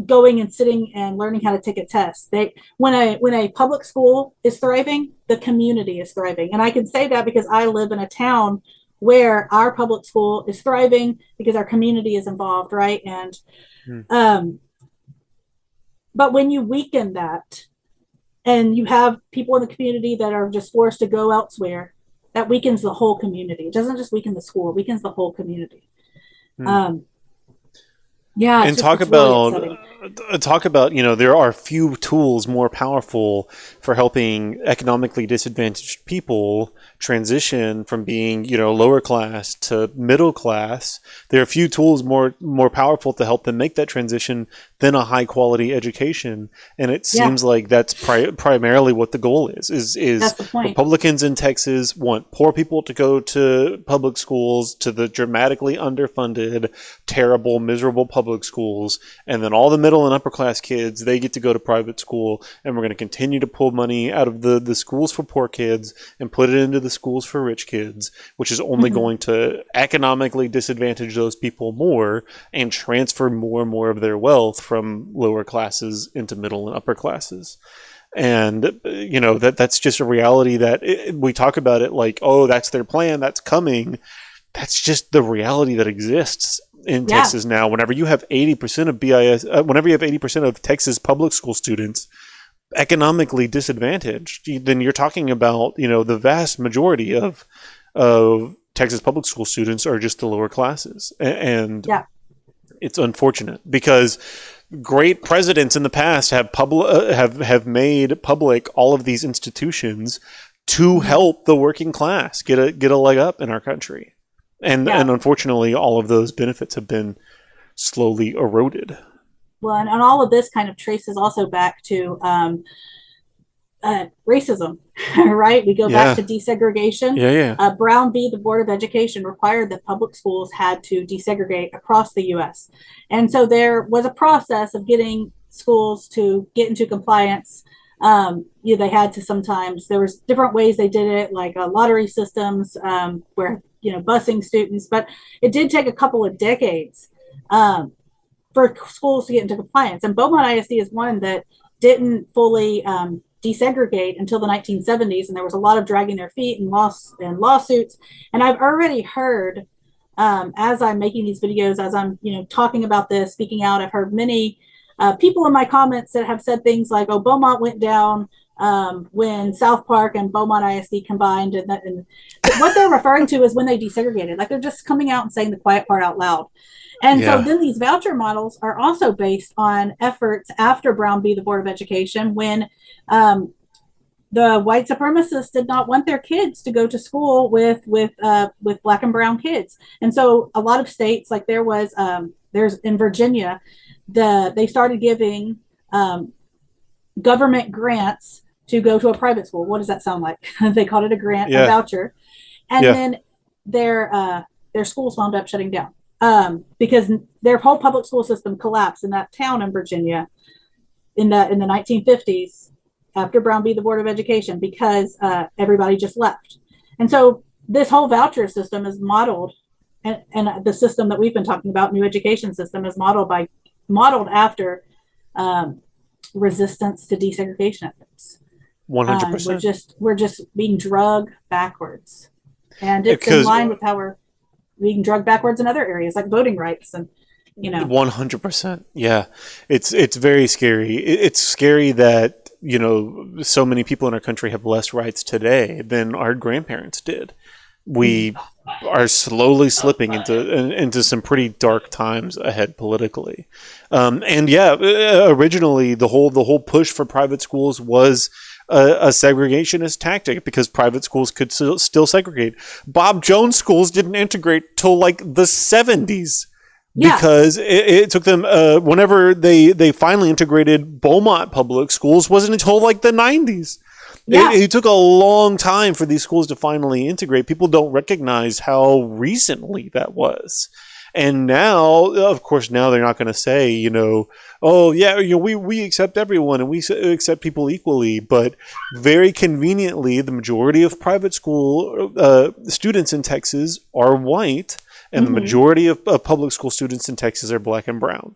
going and sitting and learning how to take a test. When a public school is thriving, the community is thriving. And I can say that because I live in a town where our public school is thriving because our community is involved, right? And Hmm. but when you weaken that and you have people in the community that are just forced to go elsewhere, that weakens the whole community. It doesn't just weaken the school, it weakens the whole community. Hmm. Yeah, And it's really upsetting. talk about, there are few tools more powerful for helping economically disadvantaged people transition from being, lower class to middle class. There are few tools more powerful to help them make that transition than a high quality education. And it seems like that's primarily what the goal is That's the point. Republicans in Texas want poor people to go to public schools, to the dramatically underfunded, terrible, miserable public schools, and then all the middle and upper class kids, they get to go to private school, and we're going to continue to pull money out of the schools for poor kids and put it into the schools for rich kids, which is only going to economically disadvantage those people more and transfer more and more of their wealth from lower classes into middle and upper classes. And that's just a reality that we talk about it like, oh, that's their plan, that's coming. That's just the reality that exists in Texas now. Whenever you have 80% of whenever you have 80% of Texas public school students economically disadvantaged, then you're talking about, the vast majority of Texas public school students are just the lower classes. And it's unfortunate because great presidents in the past have made public all of these institutions to help the working class get a leg up in our country. And unfortunately, all of those benefits have been slowly eroded. Well, and all of this kind of traces also back to racism, right? We go back to desegregation. Brown v. the Board of Education required that public schools had to desegregate across the U.S. And so there was a process of getting schools to get into compliance. They had to sometimes, there was different ways they did it, like lottery systems where, busing students, but it did take a couple of decades for schools to get into compliance. And Beaumont ISD is one that didn't fully desegregate until the 1970s, and there was a lot of dragging their feet and lawsuits. And I've already heard, as I'm making these videos, as I'm talking about this, speaking out, I've heard many people in my comments that have said things like, "Oh, Beaumont went down when South Park and Beaumont ISD combined," and what they're referring to is when they desegregated. Like they're just coming out and saying the quiet part out loud. And so then these voucher models are also based on efforts after Brown v. the Board of Education, when the white supremacists did not want their kids to go to school with black and brown kids. And so a lot of states, like there's in Virginia, they started giving government grants to go to a private school. What does that sound like? They called it a grant, a voucher. And then their schools wound up shutting down. Because their whole public school system collapsed in that town in Virginia in the 1950s after Brown v. the Board of Education, because everybody just left. And so this whole voucher system is modeled, and the system that we've been talking about, new education system, is modeled after resistance to desegregation efforts. 100%. We're just being drugged backwards, and it's in line with how we're being drugged backwards in other areas like voting rights and 100%. Yeah, it's very scary. It's scary that so many people in our country have less rights today than our grandparents did. We are slowly slipping into some pretty dark times ahead politically. Originally the whole push for private schools was a segregationist tactic because private schools could still segregate. Bob Jones schools didn't integrate till like the 70s. Yeah. because it took them whenever they finally integrated Beaumont public schools wasn't until like the 90s. Yeah. It took a long time for these schools to finally integrate. People don't recognize how recently that was. And now, of course, now they're not going to say, oh yeah, we accept everyone and we accept people equally. But very conveniently, the majority of private school students in Texas are white, and the majority of public school students in Texas are black and brown.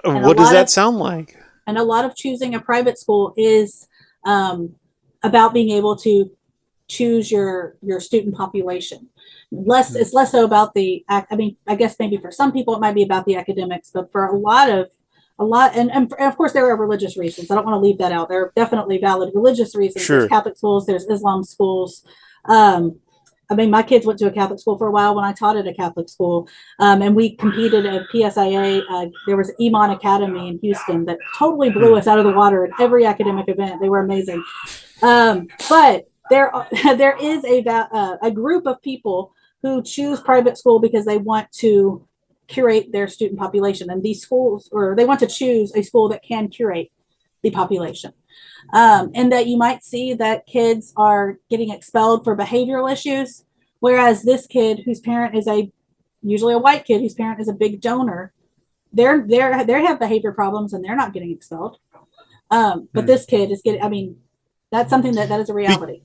And what does that sound like? And a lot of choosing a private school is about being able to choose your student population. It's less so about I guess maybe for some people it might be about the academics, but for a lot, and of course there are religious reasons. I don't want to leave that out. There are definitely valid religious reasons. Sure. There's Catholic schools, there's Islam schools. My kids went to a Catholic school for a while when I taught at a Catholic school, and we competed at PSIA. There was Beaumont Academy in Houston that totally blew us out of the water at every academic event. They were amazing. But there is a group of people who choose private school because they want to curate their student population, and these schools, or they want to choose a school that can curate the population. And that you might see that kids are getting expelled for behavioral issues, whereas this kid whose parent is usually a white kid whose parent is a big donor, they have behavior problems and they're not getting expelled. But this kid is getting, that's something that is a reality.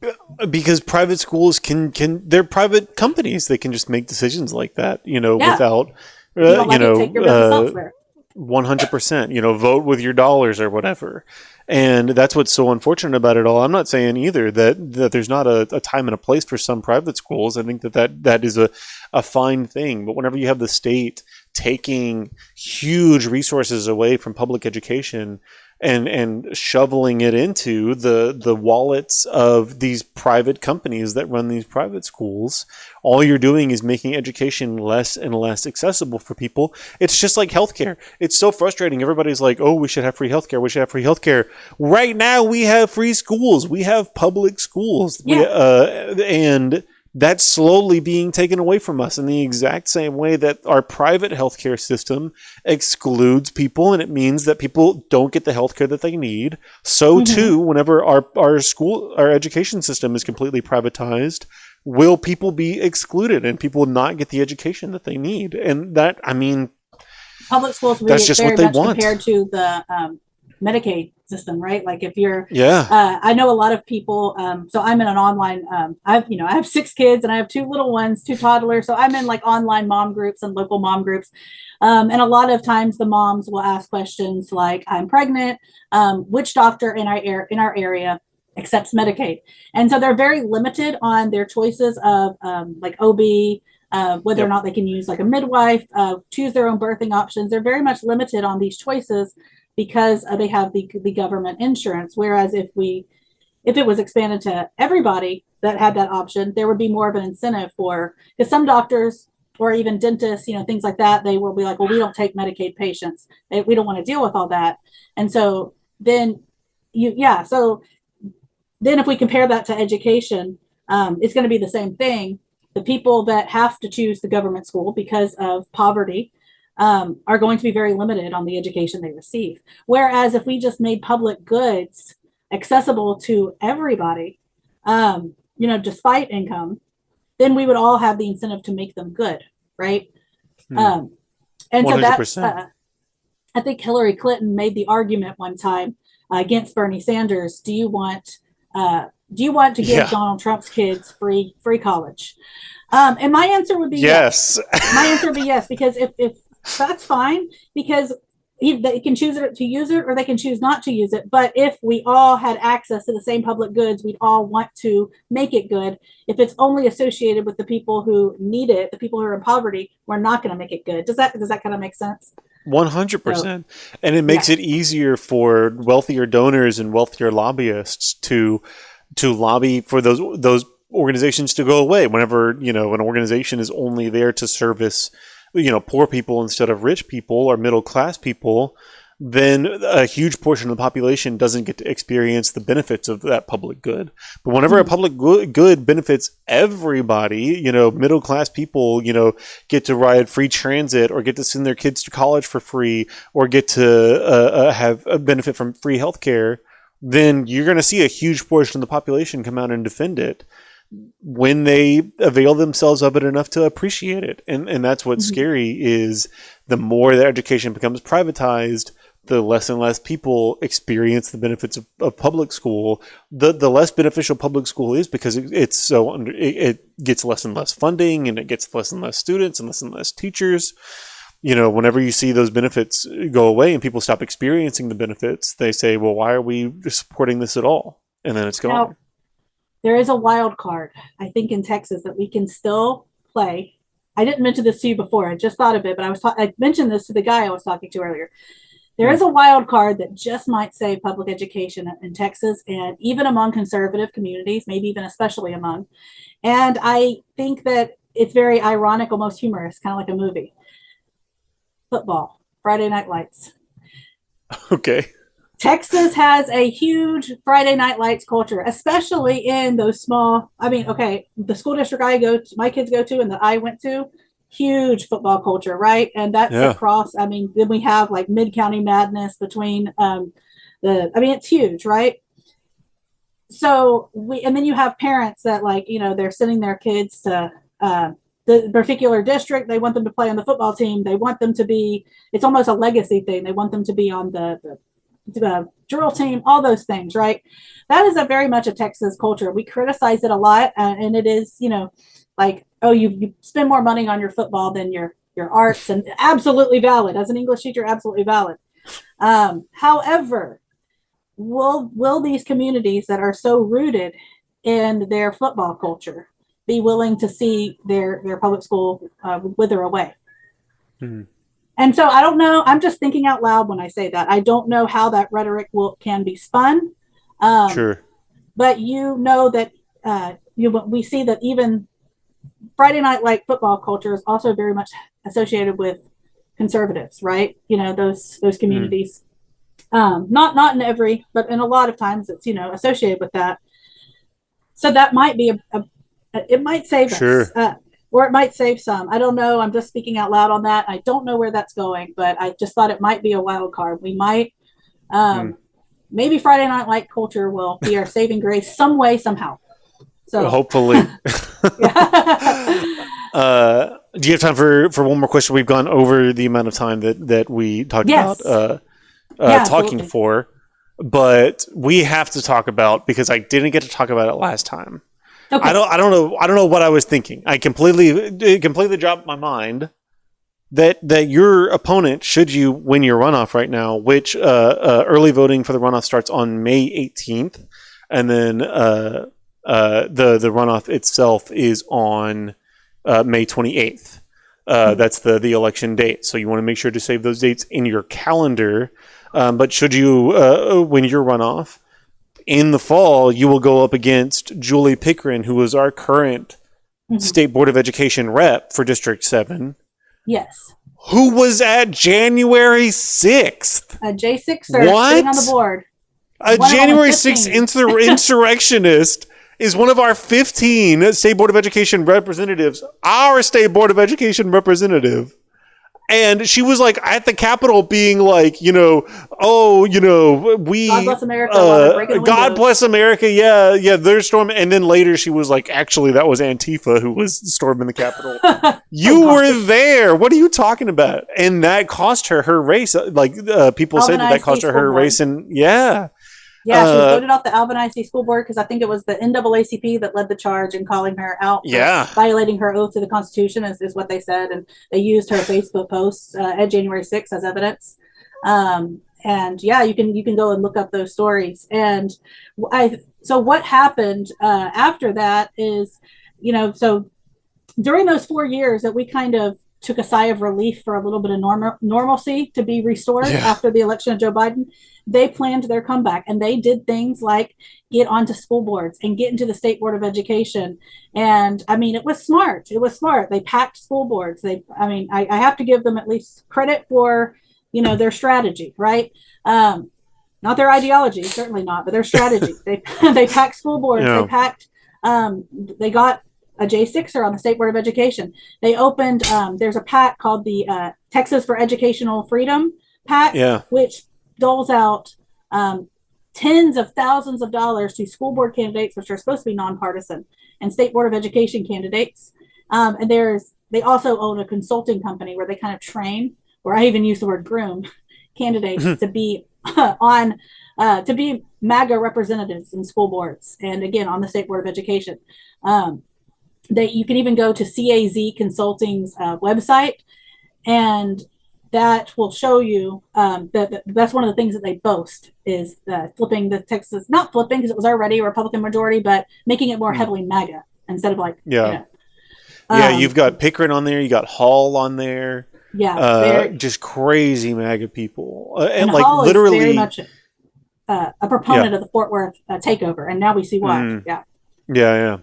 Because private schools they're private companies. They can just make decisions like that, without, take your business elsewhere. 100%, vote with your dollars or whatever. And that's what's so unfortunate about it all. I'm not saying either that there's not a time and a place for some private schools. I think that is a fine thing. But whenever you have the state taking huge resources away from public education and shoveling it into the wallets of these private companies that run these private schools, all you're doing is making education less and less accessible for people. It's just like healthcare. It's so frustrating. Everybody's like, oh, we should have free healthcare. We should have free healthcare. Right now, we have free schools. We have public schools. Yeah. And that's slowly being taken away from us in the exact same way that our private healthcare system excludes people, and it means that people don't get the healthcare that they need. So too, whenever our education system is completely privatized, will people be excluded and people not get the education that they need? And that, public schools that's just what they want compared to the Medicaid system, right? Like if you're, I know a lot of people. So I'm in an online. I have 6 kids and I have 2 little ones, 2 toddlers. So I'm in like online mom groups and local mom groups, and a lot of times the moms will ask questions like, "I'm pregnant. Which doctor in our area accepts Medicaid?" And so they're very limited on their choices of like OB. Whether or not they can use like a midwife, choose their own birthing options. They're very much limited on these choices because they have the government insurance. Whereas if it was expanded to everybody that had that option, there would be more of an incentive because some doctors or even dentists, things like that, they will be like, well, we don't take Medicaid patients. We don't want to deal with all that. And so then so then if we compare that to education, it's going to be the same thing. The people that have to choose the government school because of poverty are going to be very limited on the education they receive. Whereas if we just made public goods accessible to everybody, despite income, then we would all have the incentive to make them good, right? And 100%. So that's, I think Hillary Clinton made the argument one time against Bernie Sanders. Do you want to give Donald Trump's kids free college? And my answer would be yes. My answer would be yes, because if that's fine, because they can choose to use it or they can choose not to use it. But if we all had access to the same public goods, we'd all want to make it good. If it's only associated with the people who need it, the people who are in poverty, we're not going to make it good. Does that kind of make sense? 100%. And it makes it easier for wealthier donors and wealthier lobbyists to lobby for those organizations to go away. Whenever, an organization is only there to service, poor people instead of rich people or middle class people, then a huge portion of the population doesn't get to experience the benefits of that public good. But whenever a public good benefits everybody, middle class people, get to ride free transit or get to send their kids to college for free or get to have a benefit from free healthcare, then you're going to see a huge portion of the population come out and defend it when they avail themselves of it enough to appreciate it. And that's what's scary, is the more that education becomes privatized, the less and less people experience the benefits of public school. The less beneficial public school is, because it gets less and less funding, and it gets less and less students and less teachers. Whenever you see those benefits go away and people stop experiencing the benefits, they say, well, why are we supporting this at all? And then it's gone. Now, there is a wild card, I think, in Texas that we can still play. I didn't mention this to you before. I just thought of it, but I mentioned this to the guy I was talking to earlier. There is a wild card that just might save public education in Texas, and even among conservative communities, maybe even especially among. And I think that it's very ironic, almost humorous, kind of like a movie. Football, Friday Night Lights. Okay. Texas has a huge Friday Night Lights culture, especially in those small. The school district my kids go to, and that I went to, huge football culture, right? And that's across. Then we have like mid-county madness between it's huge, right? So and then you have parents that they're sending their kids to the particular district. They want them to play on the football team. They want them to be. It's almost a legacy thing. They want them to be on the drill team, all those things, right? That is very much a Texas culture. We criticize it a lot, and it is, you spend more money on your football than your arts, and absolutely valid. As an English teacher, absolutely valid. However, will these communities that are so rooted in their football culture be willing to see their public school wither away? Mm-hmm. And so I don't know. I'm just thinking out loud when I say that. I don't know how that rhetoric can be spun. Sure. But that we see that even Friday night football culture is also very much associated with conservatives, right? Those communities. Not in every, but in a lot of times it's associated with that. So that might be it might save us. Or it might save some. I don't know. I'm just speaking out loud on that. I don't know where that's going, but I just thought it might be a wild card. We might, maybe Friday Night Light culture will be our saving grace some way, somehow. So hopefully. Do you have time for one more question? We've gone over the amount of time that we talked about talking for, but we have to talk about, because I didn't get to talk about it last time. Okay. I don't know what I was thinking. It completely dropped my mind that your opponent, should you win your runoff right now, which early voting for the runoff starts on May 18th, and then the runoff itself is on May 28th. That's the election date. So you want to make sure to save those dates in your calendar. But should you win your runoff, in the fall, you will go up against Julie Pickren, who is our current State Board of Education rep for District 7. Yes. Who was at January 6th. A J6 sitting on the board. A January 6th insurrectionist is one of our 15 State Board of Education representatives, our State Board of Education representative. And she was at the Capitol being we God bless America. God bless America. Yeah, they're storming. And then later she was actually, that was Antifa who was storming the Capitol. You were there. What are you talking about? And that cost her race. People say that cost her race. And yeah, she was voted off the Alvin ISD school board because I think it was the NAACP that led the charge in calling her out for violating her oath to the Constitution, is what they said. And they used her Facebook posts at January 6th as evidence. You can go and look up those stories. And so what happened after that is, so during those 4 years that we kind of took a sigh of relief for a little bit of normalcy to be restored after the election of Joe Biden, they planned their comeback, and they did things like get onto school boards and get into the State Board of Education. And it was smart. They packed school boards. I have to give them at least credit for their strategy, right? Not their ideology, certainly not, but their strategy. They packed school boards. Yeah. They packed. They got a J6er on the State Board of Education. They opened. There's a PAC called the Texas for Educational Freedom PAC, Yeah. which doles out tens of thousands of dollars to school board candidates, which are supposed to be nonpartisan, and State Board of Education candidates. And they also own a consulting company where they kind of train, or I even use the word groom, candidates to be to be MAGA representatives in school boards, and again on the State Board of Education. You can even go to CAZ Consulting's website, and that will show you that's one of the things that they boast is flipping the Texas, not flipping because it was already a Republican majority, but making it more heavily MAGA instead of like, you've got Pickren on there, you got Hall on there. Yeah, just crazy MAGA people, and like Hall literally is very much a proponent of the Fort Worth takeover, and now we see why. Yeah.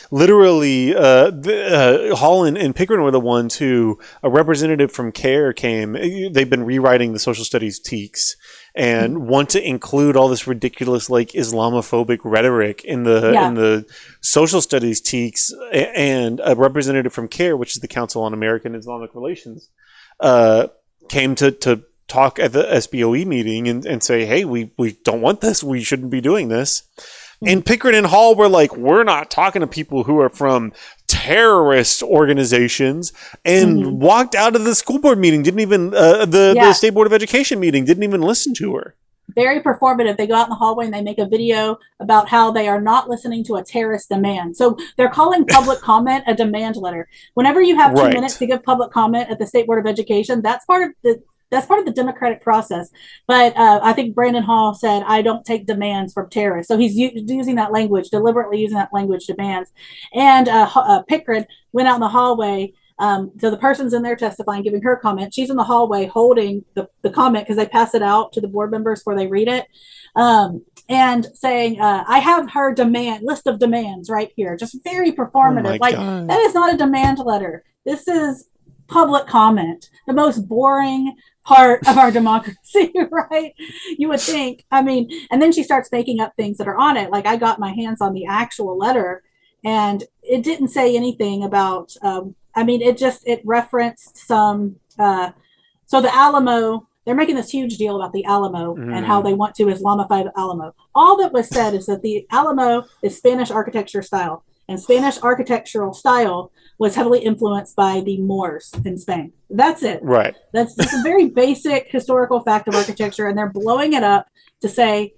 Literally, Hall and Pickren were the ones who a representative from CARE came. They've been rewriting the social studies TEKS and want to include all this ridiculous like Islamophobic rhetoric in the social studies TEKS. And a representative from CARE, which is the Council on American Islamic Relations, came to talk at the SBOE meeting and say, hey, we don't want this. We shouldn't be doing this. And Pickren and Hall were like, we're not talking to people who are from terrorist organizations, and walked out of the school board meeting, didn't even, the State Board of Education meeting, didn't even listen to her. Very performative. They go out in the hallway and they make a video about how they are not listening to a terrorist demand. So they're calling public comment a demand letter. Whenever you have 2 minutes to give public comment at the State Board of Education, that's part of the democratic process. But I think Brandon Hall said, I don't take demands from terrorists. So he's using that language, deliberately using that language, demands. And Pickren went out in the hallway. So the person's in there testifying, giving her comment. She's in the hallway holding the comment because they pass it out to the board members before they read it. And saying, I have her list of demands right here. Just very performative. God. That is not a demand letter. This is public comment, the most boring part of our democracy, right? You would think. I mean, and then she starts making up things that are on it. Like I got my hands on the actual letter, and it didn't say anything about. It referenced some. So the Alamo, they're making this huge deal about the Alamo and how they want to Islamify the Alamo. All that was said is that the Alamo is Spanish architecture style, and Spanish architectural style was heavily influenced by the Moors in Spain. That's it. Right. That's just a very basic historical fact of architecture, and they're blowing it up to say,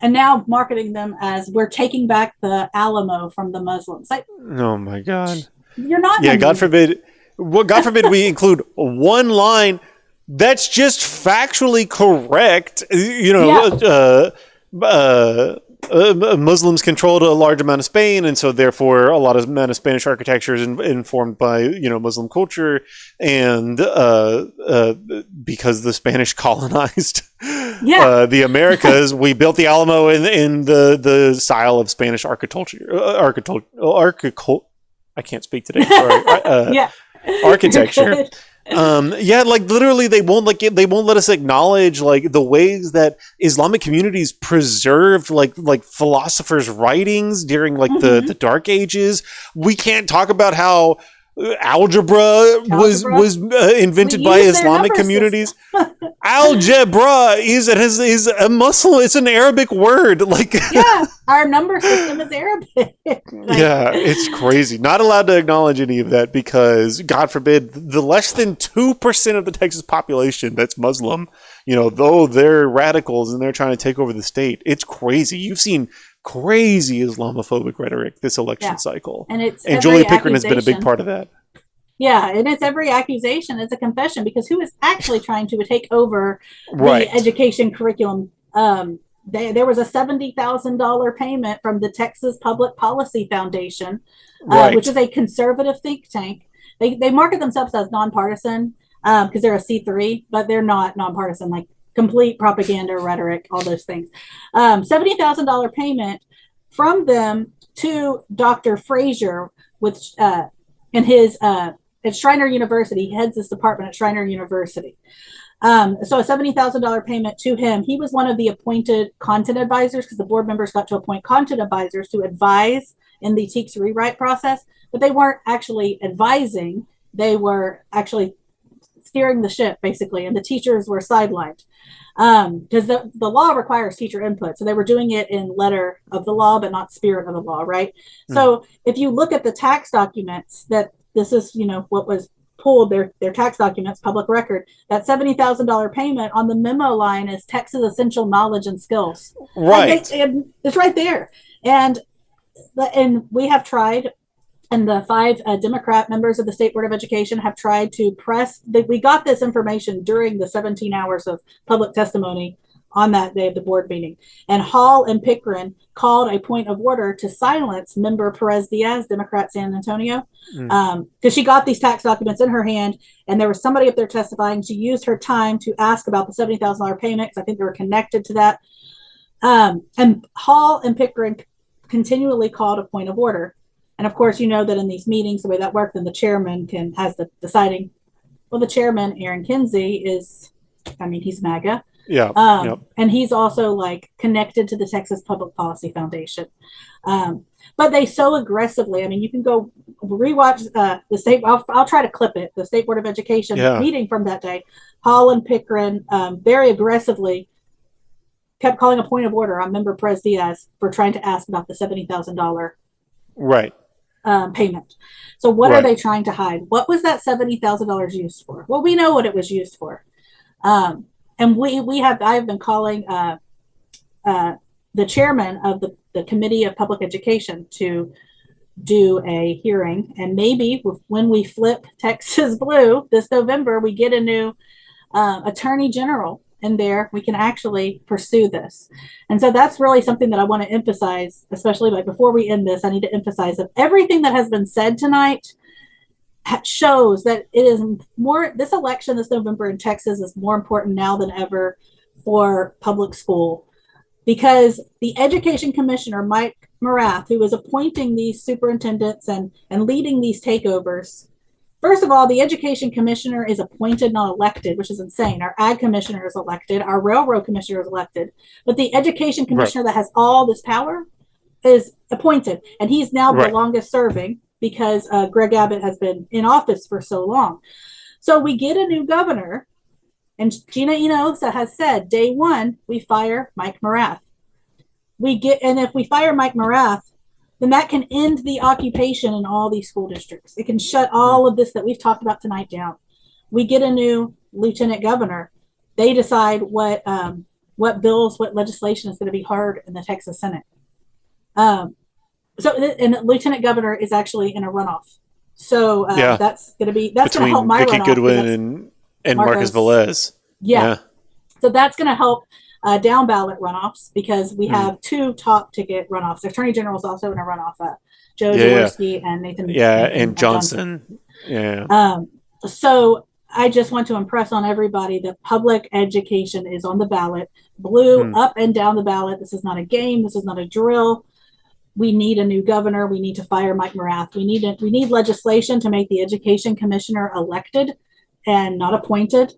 and now marketing them as we're taking back the Alamo from the Muslims. Like, oh my God. You're not. Yeah, God forbid. Well, God forbid we include one line that's just factually correct. Muslims controlled a large amount of Spain, and so therefore a lot of amount of Spanish architecture is informed by Muslim culture, and because the Spanish colonized the Americas, we built the Alamo in the style of Spanish architecture. I can't speak today. Sorry. Architecture. Like literally they won't let us acknowledge like the ways that Islamic communities preserved like philosophers' writings during like the Dark Ages. We can't talk about how algebra was invented by Islamic communities. Algebra is a Muslim. It's an Arabic word. Like our number system is Arabic. It's crazy. Not allowed to acknowledge any of that because, God forbid, the less than 2% of the Texas population that's Muslim, though they're radicals and they're trying to take over the state. It's crazy. You've seen crazy Islamophobic rhetoric this election cycle. And Julia Pickren has been a big part of that. Yeah, and it's every accusation. It's a confession because who is actually trying to take over the education curriculum? There was a $70,000 payment from the Texas Public Policy Foundation, which is a conservative think tank. They market themselves as nonpartisan because they're a C3, but they're not nonpartisan, like complete propaganda, rhetoric, all those things. $70,000 payment from them to Dr. Frazier, which in his at Schreiner University. He heads this department at Schreiner University. So a $70,000 payment to him. He was one of the appointed content advisors because the board members got to appoint content advisors to advise in the TEKS rewrite process, but they weren't actually advising. They were actually steering the ship, basically, and the teachers were sidelined because the law requires teacher input. So they were doing it in letter of the law, but not spirit of the law, right? So if you look at the tax documents, that this is, what was pulled, their tax documents, public record, that $70,000 payment on the memo line is Texas essential knowledge and skills. Right. It's right there. And we have tried, and the 5 Democrat members of the State Board of Education have tried to press that we got this information during the 17 hours of public testimony on that day of the board meeting. And Hall and Pickren called a point of order to silence member Perez Diaz, Democrat San Antonio, because she got these tax documents in her hand, and there was somebody up there testifying. She used her time to ask about the $70,000 payment, because I think they were connected to that. And Hall and Pickren continually called a point of order. And of course, you know that in these meetings, the way that works, then the chairman has the deciding. Well, the chairman, Aaron Kinsey, he's MAGA. Yeah. And he's also connected to the Texas Public Policy Foundation. But they so aggressively, you can go rewatch the state. I'll try to clip it. The State Board of Education meeting from that day. Hall and Pickren very aggressively kept calling a point of order on member Perez Diaz for trying to ask about the $70,000 right payment. So what are they trying to hide? What was that $70,000 used for? Well, we know what it was used for. And I have been calling the chairman of the Committee of Public Education to do a hearing. And maybe when we flip Texas blue this November, we get a new attorney general in there, we can actually pursue this. And so that's really something that I want to emphasize, especially before we end this. I need to emphasize that everything that has been said tonight shows that it is more, this election this November in Texas is more important now than ever for public school, because the education commissioner, Mike Morath, who is appointing these superintendents and leading these takeovers. First of all, the education commissioner is appointed, not elected, which is insane. Our ag commissioner is elected. Our railroad commissioner is elected. But the education commissioner that has all this power is appointed. And he's now the longest serving because Greg Abbott has been in office for so long. So we get a new governor, and Gina Hinojosa has said, day one, we fire Mike Morath. And if we fire Mike Morath, then that can end the occupation in all these school districts. It can shut all of this that we've talked about tonight down. We get a new lieutenant governor. They decide what bills, what legislation is going to be heard in the Texas Senate. And the lieutenant governor is actually in a runoff. So that's going to help my Vicki runoff. Goodwin and Marcus Velez. Yeah. So that's going to help down ballot runoffs, because we have 2 top ticket runoffs. The attorney general is also in a runoff. Joe Jaworski and Nathan. And Johnson. So I just want to impress on everybody that public education is on the ballot. Blue up and down the ballot. This is not a game. This is not a drill. We need a new governor. We need to fire Mike Morath. We need legislation to make the education commissioner elected and not appointed.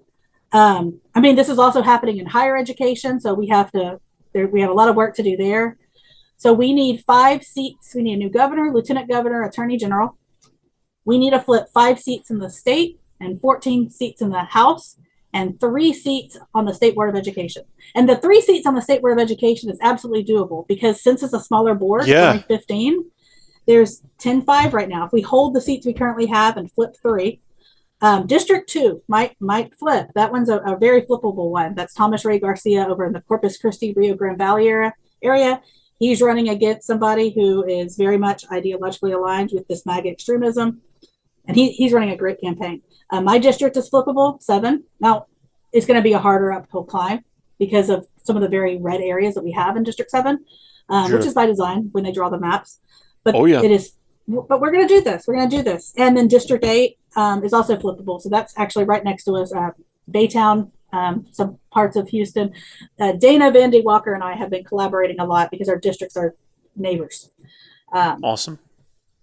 This is also happening in higher education, so we have a lot of work to do there. So we need 5 seats. We need a new governor, lieutenant governor, attorney general. We need to flip 5 seats in the state and 14 seats in the House and 3 seats on the State Board of Education. And the 3 seats on the State Board of Education is absolutely doable, because since it's a smaller board, only 15, there's 10-5 right now. If we hold the seats we currently have and flip 3, District 2 might flip. That one's a very flippable one. That's Thomas Ray Garcia over in the Corpus Christi, Rio Grande Valley area. He's running against somebody who is very much ideologically aligned with this MAGA extremism. And he's running a great campaign. My district is flippable, 7. Now, it's going to be a harder uphill climb because of some of the very red areas that we have in District 7, which is by design when they draw the maps. But it is. But we're going to do this. We're going to do this. And then District 8 is also flippable. So that's actually right next to us, Baytown, some parts of Houston. Dana Vandy Walker and I have been collaborating a lot because our districts are neighbors. Awesome.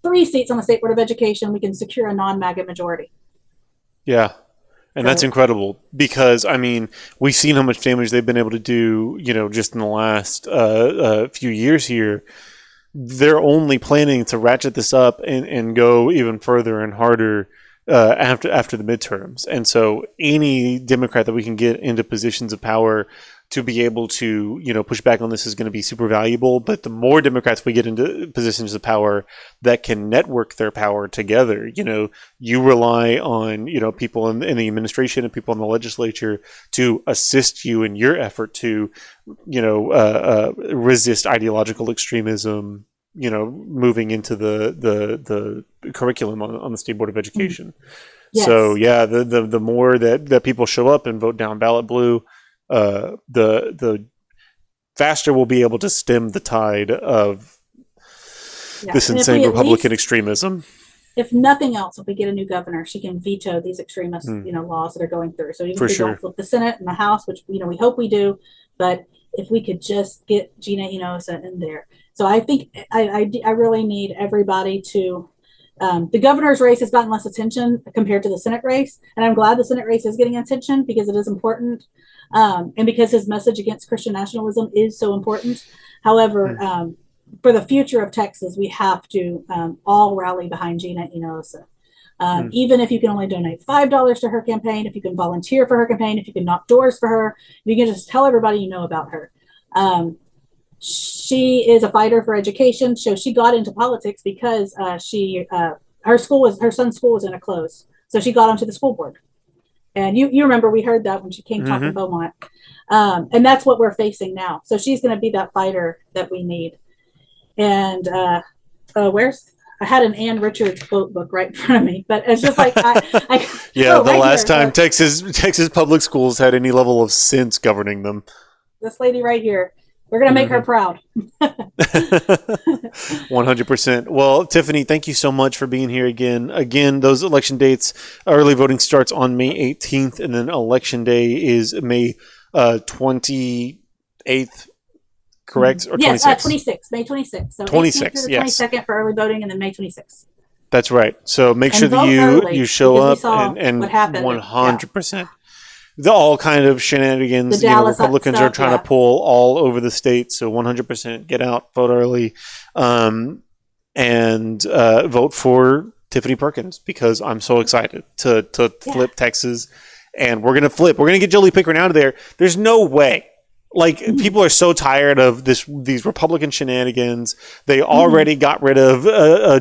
3 seats on the State Board of Education. We can secure a non-MAGA majority. Yeah. And that's incredible because, I mean, we've seen how much damage they've been able to do, just in the last few years here. They're only planning to ratchet this up and go even further and harder after the midterms. And so any Democrat that we can get into positions of power to be able to, push back on this is going to be super valuable. But the more Democrats we get into positions of power that can network their power together, you rely on, people in the administration and people in the legislature to assist you in your effort to, resist ideological extremism, moving into the curriculum on the State Board of Education. Yes. So yeah, the more that people show up and vote down ballot blue, the faster we'll be able to stem the tide of this insane Republican extremism. If nothing else, if we get a new governor, she can veto these extremist, laws that are going through. So even if we don't flip the Senate and the House, which we hope we do, but if we could just get Gina Hinojosa in there. So I think I really need everybody to. The governor's race has gotten less attention compared to the Senate race, and I'm glad the Senate race is getting attention because it is important, and because his message against Christian nationalism is so important. However, for the future of Texas, we have to all rally behind Gina Hinojosa. Even if you can only donate $5 to her campaign, if you can volunteer for her campaign, if you can knock doors for her, you can just tell everybody you know about her. She is a fighter for education. So she got into politics because her son's school was in a close. So she got onto the school board. And you remember we heard that when she came talking Beaumont. And that's what we're facing now. So she's going to be that fighter that we need. And I had an Ann Richards quote book right in front of me, but it's just like the last time Texas public schools had any level of sense governing them. This lady right here. We're going to make her proud. 100%. Well, Tiffany, thank you so much for being here again. Again, those election dates, early voting starts on May 18th, and then election day is May 28th, correct? Or 26th? Yes, 26th, May 26th. So 26th, yes. 22nd for early voting, and then May 26th. That's right. So make sure that you show up and what happened. 100%. Yeah. All kind of shenanigans Republicans are trying to pull all over the state. So 100% get out, vote early, and vote for Tiffany Perkinz because I'm so excited to flip Texas. And we're going to flip. We're going to get Jolie Pickren out of there. There's no way. People are so tired of these Republican shenanigans. They already got rid of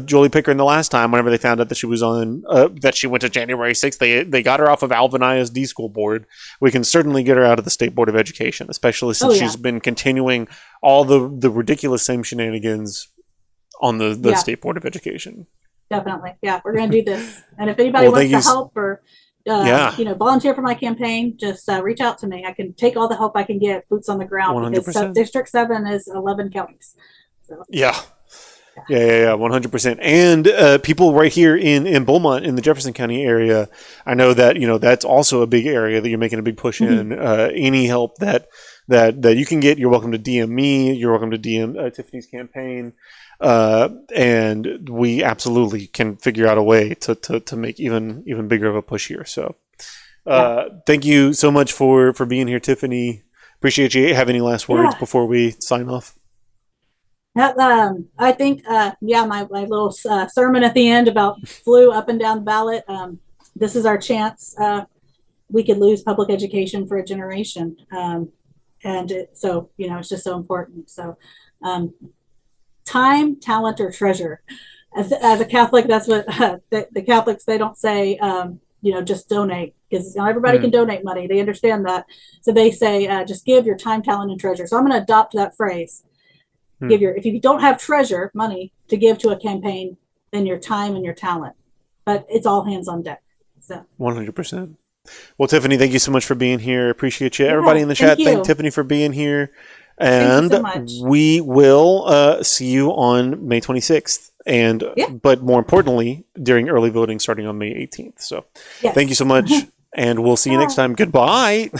Jolie Pickren the last time. Whenever they found out that she was on, that she went to January 6th, they got her off of Alvin ISD school board. We can certainly get her out of the State Board of Education, especially since she's been continuing all the ridiculous same shenanigans on the State Board of Education. Definitely, yeah, we're going to do this. And if anybody wants to help or volunteer for my campaign, just reach out to me. I can take all the help I can get, boots on the ground, 100%. Because District 7 is 11 counties. So. Yeah, 100%. And people right here in Beaumont, in the Jefferson County area, I know that, that's also a big area that you're making a big push in. Any help that you can get, you're welcome to DM me. You're welcome to DM Tiffany's campaign. And we absolutely can figure out a way to make even bigger of a push here. So, thank you so much for being here, Tiffany. Appreciate you. Have any last words before we sign off? I think, my little sermon at the end about flew up and down the ballot. This is our chance. We could lose public education for a generation. It's just so important. So, time, talent, or treasure. As a Catholic, that's what the Catholics, they don't say, just donate, because not everybody can donate money. They understand that. So they say, just give your time, talent, and treasure. So I'm going to adopt that phrase. If you don't have treasure, money to give to a campaign, then your time and your talent. But it's all hands on deck. So 100%. Well, Tiffany, thank you so much for being here. Appreciate you. Everybody in the chat, thank Tiffany for being here. And we will see you on May 26th. But more importantly, during early voting starting on May 18th. So thank you so much. And we'll see you next time. Goodbye.